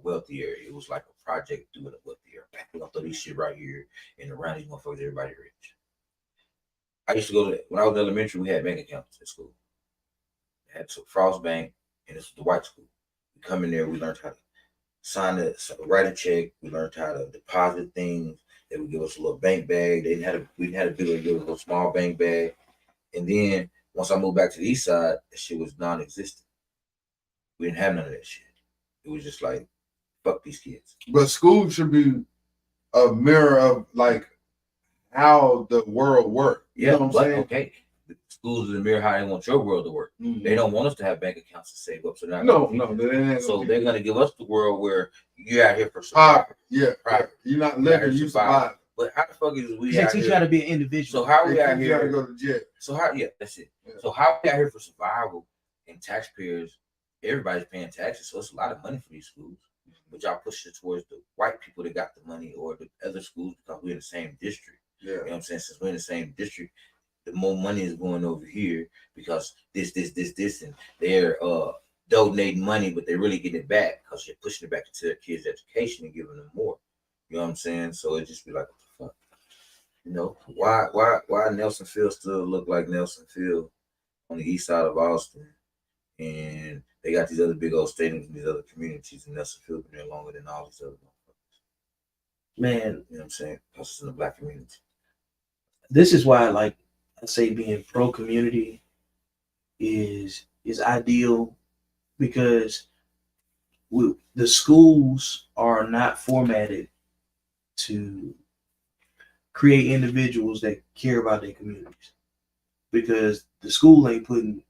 wealthy area. It was like a project doing a wealthy area. We're gonna throw this shit right here, and around these motherfuckers, everybody rich. I used to go to when I was in elementary, we had bank accounts at school. We had Frost Bank, and this was the white school. We come in there, we learned how to write a check. We learned how to deposit things. They would give us a little bank bag. We had a big, give us a small bank bag, and then. Once I moved back to the east side, that shit was non-existent. We didn't have none of that shit. It was just like, fuck these kids. But school should be a mirror of like how the world works. You know what I'm saying? Okay. The schools is a mirror how they want your world to work. Mm-hmm. They don't want us to have bank accounts to save up. So they're going to give us the world where you're out here for survival. Yeah. You're not living, you survive. But how the fuck is we out here? Teach you how to be an individual. So how we out here? You gotta go to jail. So how? Yeah, that's it. Yeah. So how we out here for survival and taxpayers? Everybody's paying taxes, so it's a lot of money for these schools. But y'all push it towards the white people that got the money, or the other schools because we're in the same district. Yeah, you know what I'm saying? Since we're in the same district, the more money is going over here because this, and they're donating money, but they're really getting it back because you're pushing it back into their kids' education and giving them more. You know what I'm saying? So it just be like, what the fuck? Why Nelson Field still look like Nelson Field on the east side of Austin, and they got these other big old stadiums in these other communities, and Nelson Field been there longer than all these other motherfuckers. Man, you know what I'm saying? Because it's in the black community. This is why, like I say, being pro community is ideal because the schools are not formatted to create individuals that care about their communities, because the school ain't putting,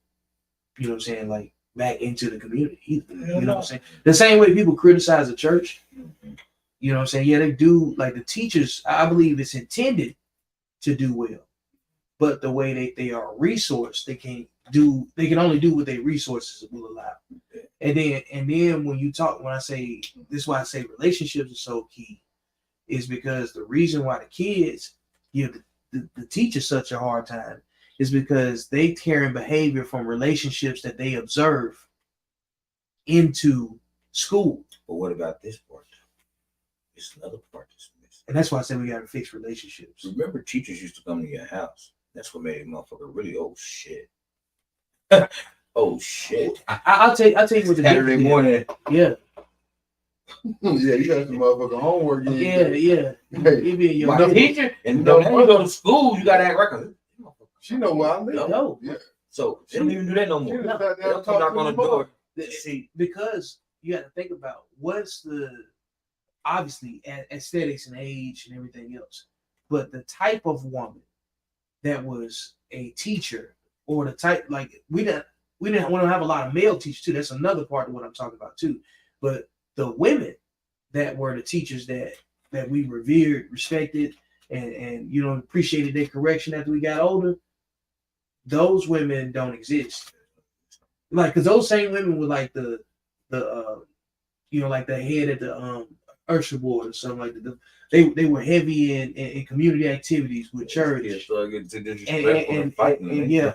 you know what I'm saying, like back into the community either. You know what I'm saying? The same way people criticize the church, you know what I'm saying? Yeah, they do. Like the teachers, I believe it's intended to do well, but the way they are resourced, they can only do what their resources will allow. And then when I say this is why I say relationships are so key, is because the reason why the kids give the teachers such a hard time is because they carry behavior from relationships that they observe into school. But what about this part? It's another part that's missing. And that's why I say we got to fix relationships. Remember, teachers used to come to your house. That's what made a motherfucker really, oh shit. Oh shit. I'll tell you what the Saturday morning. Yeah. Yeah, you got some motherfucking homework. Yeah. Hey, my teacher, and when you go to school, you gotta act right. She know where I live. No. Yeah. So they don't even do that no more. They don't come knock on the door. See, because you got to think about what's the obviously aesthetics and age and everything else, but the type of woman that was a teacher or the type, like we don't have a lot of male teachers too. That's another part of what I'm talking about too. But the women that were the teachers that we revered, respected, and you know, appreciated their correction after we got older, those women don't exist. Like, because those same women were like the you know, like the head at the Usher board or something like that. They were heavy in community activities with church. Yeah, so I get to disrespectful and fighting. And yeah,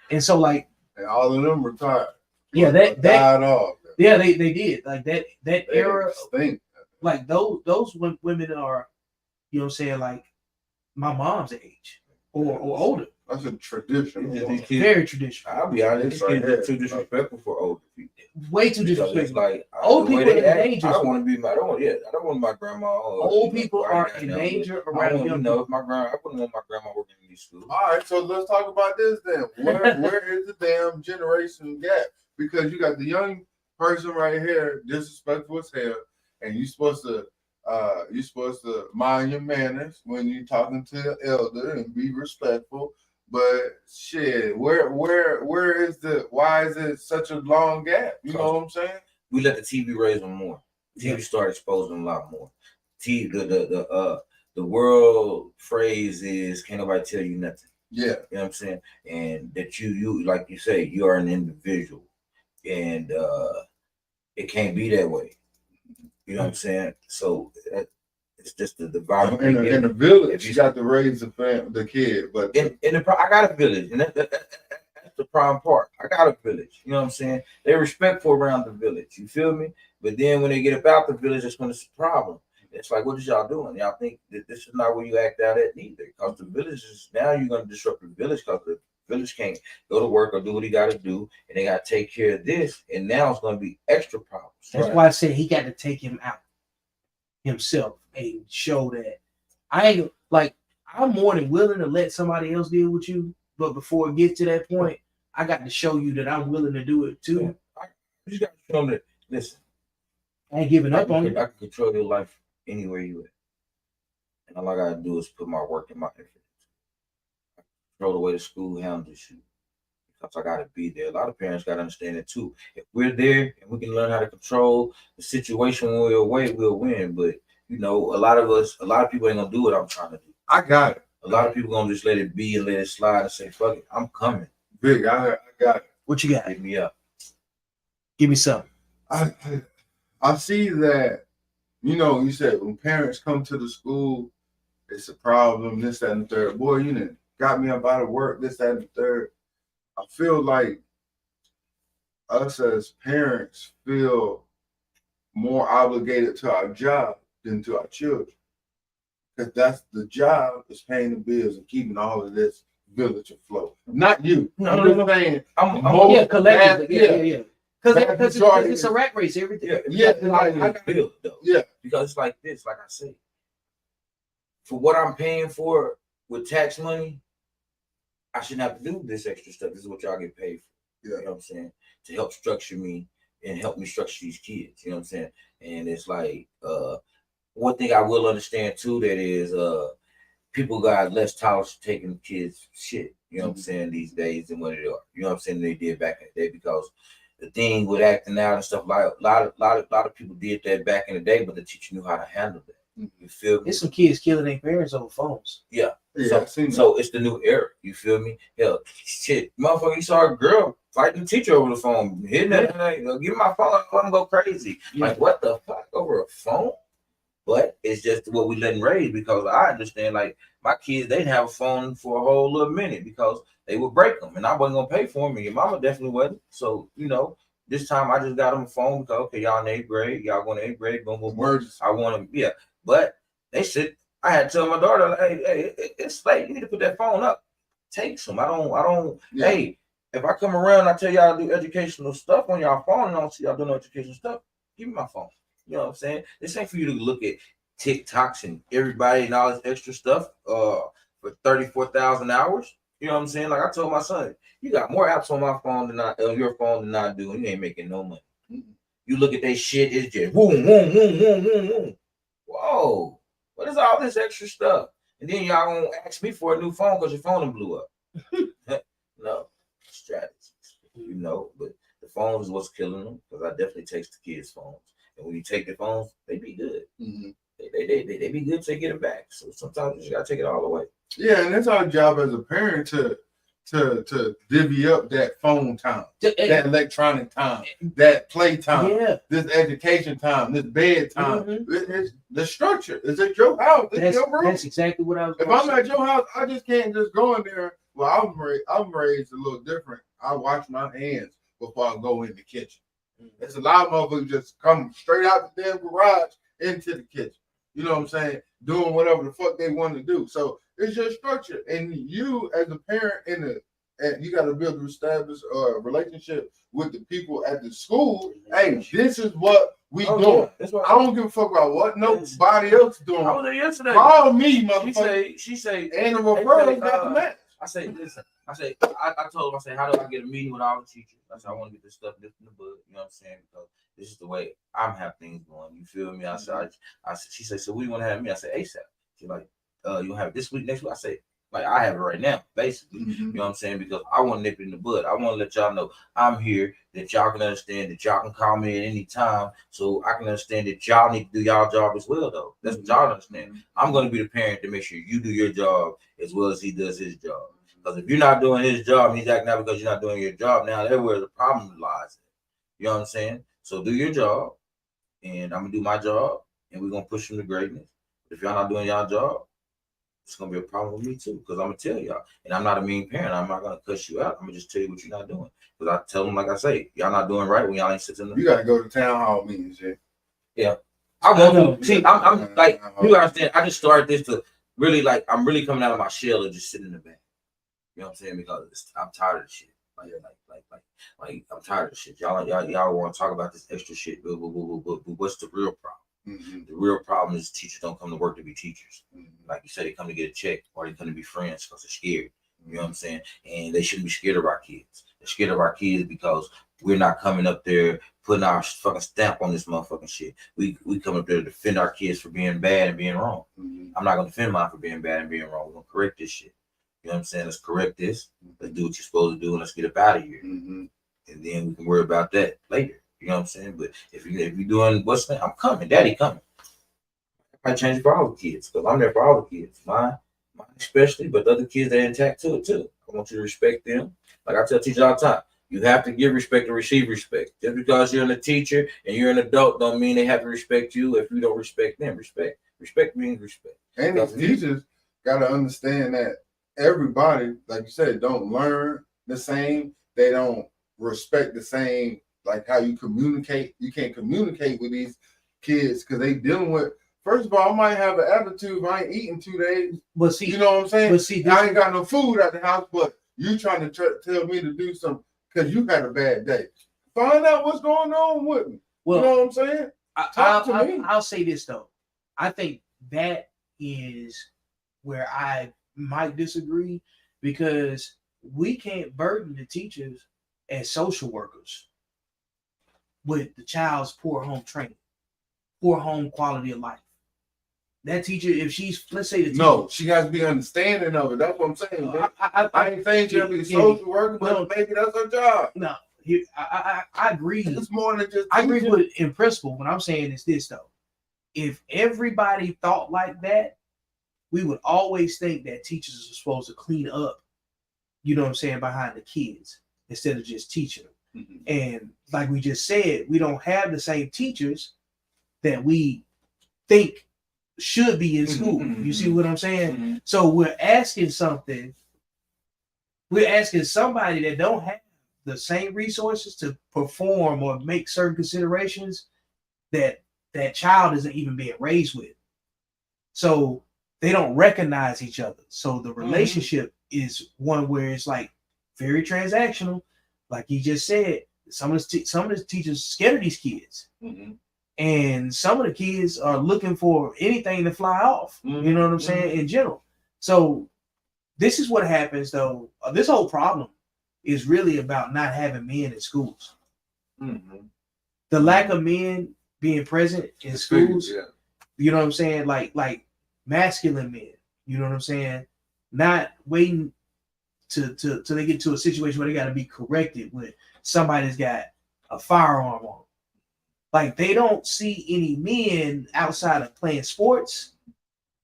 and so like, and all of them retired. Yeah, that died off. Yeah, they did. Like that era. Stink. Like those women are, you know what I'm saying, like my mom's age or older. That's a tradition. Very traditional. I'll be honest, these kids are too disrespectful for older people. Way too disrespectful. It's like old people are in danger. I don't want to be I don't want my grandma. Old people are in danger around young people. I wouldn't want my grandma working in these schools. All right, so let's talk about this then. Where is the damn generation gap? Because you got the young person right here, disrespectful as hell, and you're supposed to mind your manners when you're talking to the elder and be respectful. But shit, where is why is it such a long gap? You know what I'm saying? We let the TV raise them more. TV started exposing them a lot more. The world phrase is can't nobody tell you nothing. Yeah. You know what I'm saying? And that you like you say, you are an individual. And it can't be that way. You know what I'm saying? So it's just the vibe. In the village, you got to raise the kid, but I got a village, and that's the prime part. I got a village. You know what I'm saying? They're respectful around the village. You feel me? But then when they get about the village, that's when it's a problem. It's like, what is y'all doing? Y'all think that this is not where you act out at neither. Because the village is now you're gonna disrupt the village because the village can't go to work or do what he got to do, and they got to take care of this. And now it's going to be extra problems. That's why I said he got to take him out himself and show that I'm more than willing to let somebody else deal with you, but before it gets to that point, I got to show you that I'm willing to do it too. Yeah. You just got to show them that. Listen, I ain't giving up on you. I can control your life anywhere you at, and all I got to do is put my work and my effort. Control the way the school handles you, because I gotta be there. A lot of parents gotta understand it too. If we're there and we can learn how to control the situation when we're away, we'll win. But you know, a lot of people ain't gonna do what I'm trying to do. I got it. A lot of people gonna just let it be and let it slide and say, "Fuck it, I'm coming." Big, I got it. What you got? Hit me up. Give me something. I see that. You know, you said when parents come to the school, it's a problem. This, that, and the third. Boy, you know. Got me up out of work, this, that, and the third. I feel like us as parents feel more obligated to our job than to our children. Because that's the job is paying the bills and keeping all of this village afloat. Not you. No. Saying I'm collectively. Yeah. Because majority it's a rat race, everything. Yeah, I got build though. Yeah. Because it's like this, like I said. For what I'm paying for with tax money, I shouldn't have to do this extra stuff. This is what y'all get paid for. Yeah. You know what I'm saying? To help structure me and help me structure these kids. You know what I'm saying? And it's like one thing I will understand too, that is people got less tolerance for taking kids shit. You know what I'm saying, these days than what it are. You know what I'm saying, they did back in the day, because the thing with acting out and stuff, like a lot of people did that back in the day, but the teacher knew how to handle that. You feel me? There's some kids killing their parents over phones. Yeah. Yeah, so it's the new era. You feel me? Hell, shit, motherfucker, you saw a girl fighting the teacher over the phone, hitting that, give me my phone, I'm gonna go crazy. Yeah. Like, what the fuck, over a phone? But it's just what we let them raise, because I understand, like, my kids, they'd have a phone for a whole little minute because they would break them, and I wasn't gonna pay for them, and your mama definitely wasn't. So, you know, this time I just got them a phone because, okay, y'all in 8th grade, y'all going to 8th grade, boom, boom, boom. I want them, yeah. But they said, I had to tell my daughter, hey, it's late. You need to put that phone up. Take some. I don't. Yeah. Hey, if I come around and I tell y'all to do educational stuff on y'all phone and I don't see y'all doing no educational stuff, give me my phone. You know what I'm saying? This ain't for you to look at TikToks and everybody and all this extra stuff for 34,000 hours. You know what I'm saying? Like I told my son, you got more apps on my phone than your phone than I do, and you ain't making no money. Mm-hmm. You look at that shit, it's just boom, boom, boom, boom, boom, boom. Whoa. What is all this extra stuff? And then y'all gonna ask me for a new phone because your phone blew up. know, but the phones is what's killing them. Because I definitely take the kids' phones, and when you take their phones, they be good. Mm-hmm. They be good till they get it back. So sometimes you just gotta take it all away. Yeah, and it's our job as a parent to divvy up that phone time, that electronic time, that play time, this education time, this bed time. It's the structure. It's at your house. It's your room. That's exactly what I was. If I'm at your house, I just can't just go in there. Well, I'm raised a little different. I wash my hands before I go in the kitchen. There's a lot of motherfuckers just come straight out the damn garage into the kitchen. You know what I'm saying? Doing whatever the fuck they want to do. So it's your structure, and you as a parent and you got to build, establish a relationship with the people at the school. Hey, this is what we doing. I don't give a fuck about what nobody else doing. I was there yesterday. Call me, motherfucker. She say, and the referral got the match. I say, listen. I told him, I said, how do I get a meeting with all the teachers? I said, I want to get this stuff in the book. You know what I'm saying? Because this is the way I'm have things going. You feel me? I said, she said, so we want to have me. I said, ASAP. She's like, you'll have it this week, next week. I say, like, I have it right now, basically. You know what I'm saying? Because I want to nip it in the bud. I want to let y'all know I'm here, that y'all can understand, that y'all can call me at any time, so I can understand that y'all need to do y'all job as well, though. That's what y'all understand. I'm going to be the parent to make sure you do your job as well as he does his job. Because if you're not doing his job, and he's acting out because you're not doing your job, now that's where the problem lies. You know what I'm saying? So do your job, and I'm going to do my job, and we're going to push him to greatness. If y'all not doing y'all job, it's gonna be a problem with me too, because I'm gonna tell y'all, and I'm not a mean parent. I'm not gonna cuss you out. I'm gonna just tell you what you're not doing. Because I tell them, like I say, y'all not doing right when y'all ain't sitting. You gotta go to town hall meetings, yeah. Yeah, I want to. See, I'm like, you understand? I just started this to really, like, I'm really coming out of my shell and just sitting in the back. You know what I'm saying? Because I'm tired of the shit. Like I'm tired of the shit. Y'all want to talk about this extra shit, but what's the real problem? The real problem is teachers don't come to work to be teachers. Like you said, they come to get a check, or they come to be friends because they're scared. You know what I'm saying? And they shouldn't be scared of our kids. They're scared of our kids because we're not coming up there putting our fucking stamp on this motherfucking shit. We come up there to defend our kids for being bad and being wrong. I'm not gonna defend mine for being bad and being wrong. We're gonna correct this shit. You know what I'm saying? Let's correct this. Let's do what you're supposed to do, and let's get up out of here. And then we can worry about that later. You know what I'm saying? But if you're doing what's that, I'm coming. Daddy coming. I might change for all the kids, because I'm there for all the kids. Mine especially, but the other kids that are intact to it too. I want you to respect them. Like I tell teachers all the time, you have to give respect and receive respect. Just because you're a teacher and you're an adult don't mean they have to respect you if you don't respect them. Respect means respect. And these teachers gotta understand that everybody, like you said, don't learn the same. They don't respect the same. Like how you communicate, you can't communicate with these kids because they dealing with. First of all, I might have an attitude if I ain't eating 2 days. But see, you know what I'm saying? But see, I ain't got no food at the house, but you trying to tell me to do something because you had a bad day. Find out what's going on with me. Well, you know what I'm saying? Talk to me. I'll say this though. I think that is where I might disagree, because we can't burden the teachers as social workers with the child's poor home training, poor home quality of life. That teacher, if she's, let's say the teacher, no, she has to be understanding of it. That's what I'm saying. I ain't saying she has to be social worker, but maybe that's her job. No, I agree. It's more than just. I agree with it in principle. What I'm saying is this though: if everybody thought like that, we would always think that teachers are supposed to clean up. You know what I'm saying, behind the kids instead of just teaching them. And like we just said, we don't have the same teachers that we think should be in school. You see what I'm saying? So we're asking something. We're asking somebody that don't have the same resources to perform or make certain considerations that that child isn't even being raised with. So they don't recognize each other. So the relationship is one where it's like very transactional. Like he just said, some of the teachers scared of these kids, and some of the kids are looking for anything to fly off. You know what I'm saying? In general. So this is what happens, though. This whole problem is really about not having men in schools. The lack of men being present in schools. You know what I'm saying? Like masculine men. You know what I'm saying? Not waiting till they get to a situation where they got to be corrected with somebody that's got a firearm on. Like they don't see any men outside of playing sports,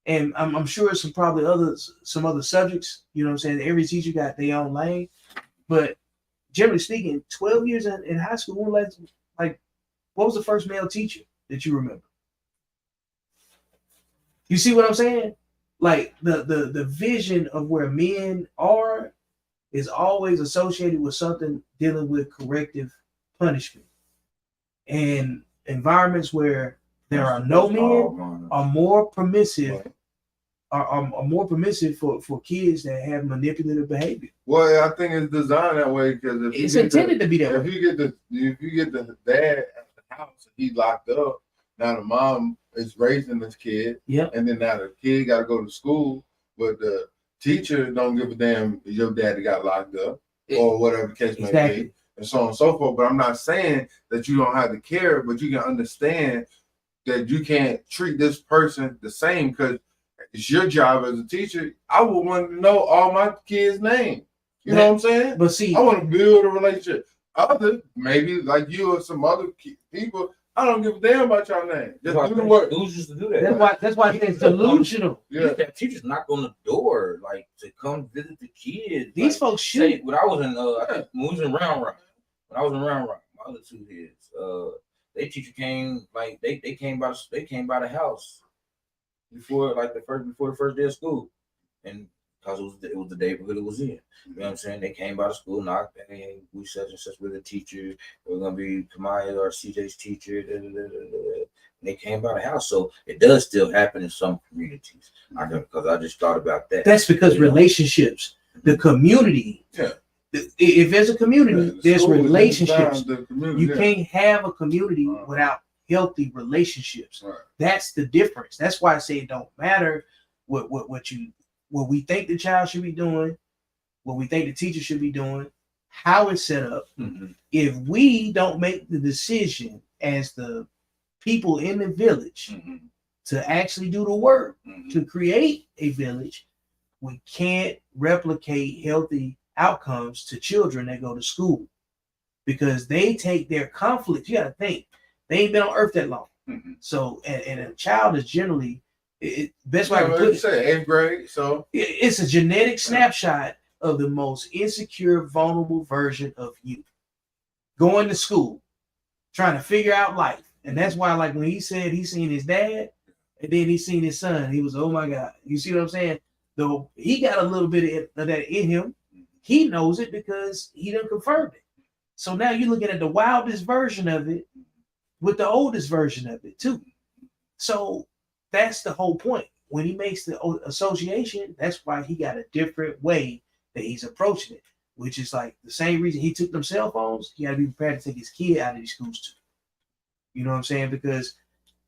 and I'm sure some other subjects. You know what I'm saying? Every teacher got their own lane, but generally speaking, 12 years in high school, like what was the first male teacher that you remember? You see what I'm saying? Like the vision of where men are is always associated with something dealing with corrective punishment. And environments where there are no men are more permissive, are more permissive for kids that have manipulative behavior. Well, I think it's designed that way because it's intended to be that way. If you get the dad at the house and he's locked up, now the mom is raising this kid, and then now the kid got to go to school, but the teacher don't give a damn if your daddy got locked up or whatever the case may be, and so on and so forth. But I'm not saying that you don't have to care, but you can understand that you can't treat this person the same because it's your job as a teacher. I would want to know all my kids' names. You know what I'm saying? But see, I want to build a relationship. Other, maybe like you or some other people, I don't give a damn about your name. Just do the work. Dudes used to do that. That's why it's delusional. Yeah, teachers knock on the door like to come visit the kids. These folks shoot. When I was in when I was in Round Rock, my other two kids, their teacher came like they came by the house before the first day of school, and because it was the neighborhood it was in. You know what I'm saying? They came by the school, knocked, hey, we such and such with a teacher. We're gonna be Kamaya or CJ's teacher. And they came by the house, so it does still happen in some communities. Because I just thought about that. That's because relationships, the community. Yeah. If there's a community, there's relationships. You can't have a community without healthy relationships. Right. That's the difference. That's why I say it don't matter what we think the child should be doing, what we think the teacher should be doing, how it's set up. Mm-hmm. If we don't make the decision as the people in the village to actually do the work to create a village, we can't replicate healthy outcomes to children that go to school because they take their conflicts. You got to think they ain't been on earth that long. Mm-hmm. So, and a child is generally, best way I can put it, say 8th grade. So it's a genetic snapshot of the most insecure, vulnerable version of you. Going to school, trying to figure out life. And that's why, like when he said he seen his dad and then he seen his son, he was, oh my God. You see what I'm saying? Though he got a little bit of that in him. He knows it because he done confirmed it. So now you're looking at the wildest version of it with the oldest version of it too. So that's the whole point. When he makes the association, that's why he got a different way that he's approaching it, which is like the same reason he took them cell phones. He got to be prepared to take his kid out of these schools too. You know what I'm saying? Because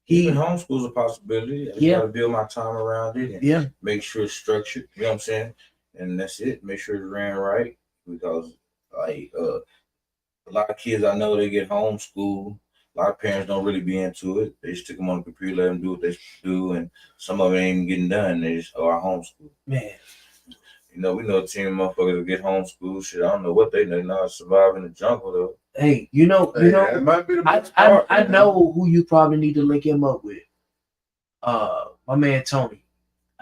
even homeschool's a possibility. I just got to build my time around it and make sure it's structured. You know what I'm saying? And that's it. Make sure it's ran right because like a lot of kids I know they get homeschooled. A lot of parents don't really be into it. They just stick them on the computer, let them do what they do, and some of it ain't even getting done. They just are homeschooled. Man, you know, we know a team of motherfuckers that get homeschooled. Shit, I don't know what they know. Not survive in the jungle though. Hey, you know, it might be the best part, I know who you probably need to link him up with. My man Tony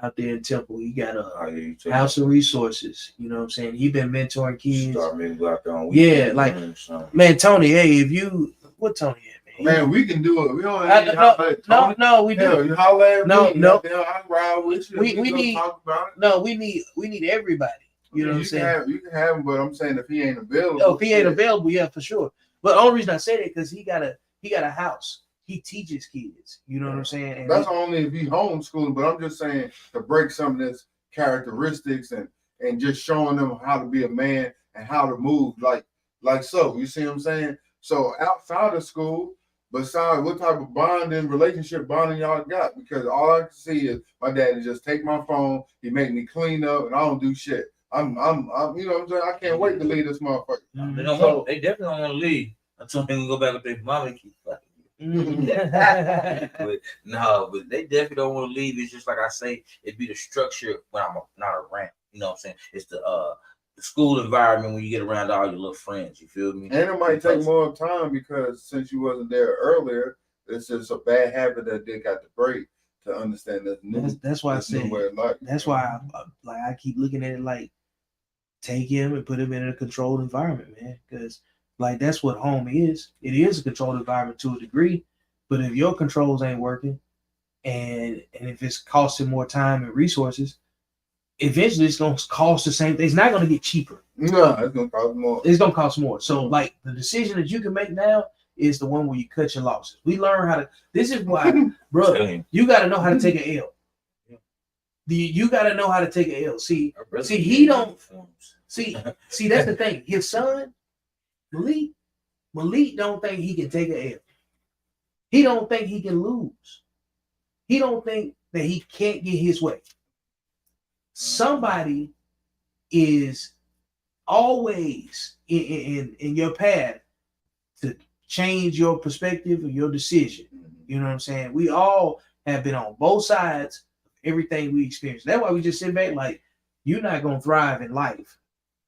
out there in Temple. He got a house of resources. You know what I'm saying? He been mentoring kids. Man, Tony. Hey, if you what Tony at, man, we can do it. We don't. No, we do. Hell, you holler at me. I ride with you. We need talk about it. No, we need everybody. You know what I'm saying? You can have him, but I'm saying if he ain't available. Oh, if he ain't available, yeah, for sure. But the only reason I say that because he got a house. He teaches kids. You know what I'm saying? And that's only if he homeschooling, but I'm just saying to break some of this characteristics and just showing them how to be a man and how to move like so. You see what I'm saying? So outside of school, besides what type of relationship bonding y'all got? Because all I can see is my daddy just take my phone, he make me clean up, and I don't do shit. I'm you know what I'm saying? I can't wait to leave this motherfucker. They definitely don't want to leave until they can go back with their mom and keep fucking. but they definitely don't want to leave. It's just like I say, it'd be the structure when I'm not around. You know what I'm saying? It's the school environment when you get around all your little friends. You feel me? And it might take more time because since you wasn't there earlier, it's just a bad habit that they got to break to understand that new. That's why I said. That's why I keep looking at it like take him and put him in a controlled environment, man. Because like that's what home is. It is a controlled environment to a degree, but if your controls ain't working, and if it's costing more time and resources, eventually it's gonna cost the same thing. It's not gonna get cheaper. No, it's gonna cost more. It's gonna cost more. So like the decision that you can make now is the one where you cut your losses. We learn how to. This is why, bro. You got to know how to take an L. You got to know how to take an L. See, he don't. See, that's the thing. His son, Malik don't think he can take an L. He don't think he can lose. He don't think that he can't get his way. Somebody is always in your path to change your perspective or your decision. You know what I'm saying? We all have been on both sides of everything we experience. That's why we just sit back like, you're not going to thrive in life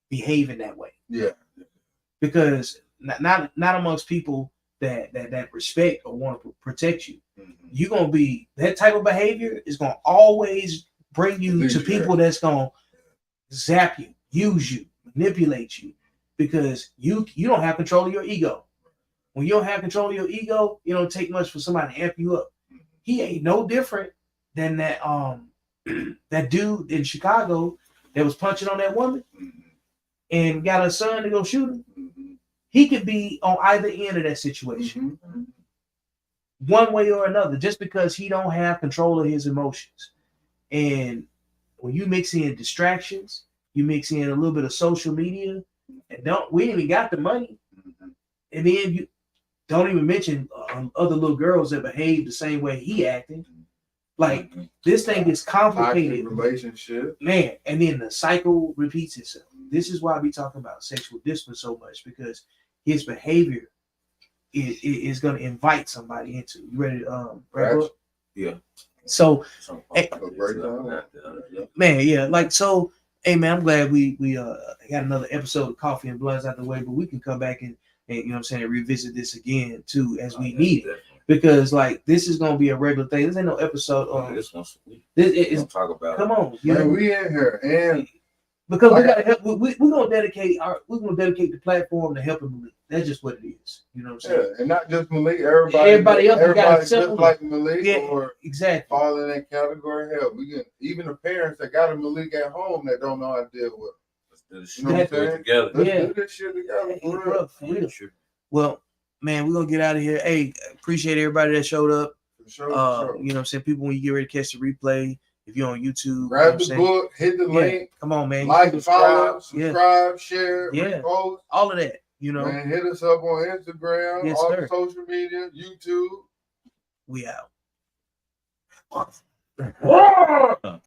behaving that way. Yeah. Because not amongst people that respect or want to protect you. You're going to be, that type of behavior is going to always bring you to people that's going to zap you, use you, manipulate you, because you don't have control of your ego. When you don't have control of your ego, it don't take much for somebody to amp you up. He ain't no different than that that dude in Chicago that was punching on that woman and got a son to go shoot him. He could be on either end of that situation, one way or another, just because he don't have control of his emotions. And when you mix in distractions, you mix in a little bit of social media, and we ain't even got the money, and then you don't even mention other little girls that behave the same way he acting. Like this thing is complicated, relationship, man. And then the cycle repeats itself. This is why we talk about sexual discipline so much, because his behavior is going to invite somebody into. You ready to wrap up? Yeah. So, man, yeah, like so. Hey, man, I'm glad we got another episode of Coffee and Blunts out the way, but we can come back and you know what I'm saying, revisit this again too as we need it, because like this is gonna be a regular thing. This ain't no episode. This once a week. This is talk about. Come on, man, we in here and because we gotta help. We're gonna dedicate the platform to helping Malik. That's just what it is. You know what I'm saying? Yeah, and not just Malik. Everybody else got just like Malik, or exactly fall in that category. Hell, we get even the parents that got a Malik at home that don't know how to deal with. Let's do this shit together. Let's do this shit together. For real. Well, man, we're gonna get out of here. Hey, appreciate everybody that showed up. Sure. You know what I'm saying? People, when you get ready to catch the replay, if you're on YouTube, grab the book, hit the link. Come on, man. Like, follow, subscribe, share, repost. All of that, you know. And hit us up on Instagram, all the social media, YouTube. We out.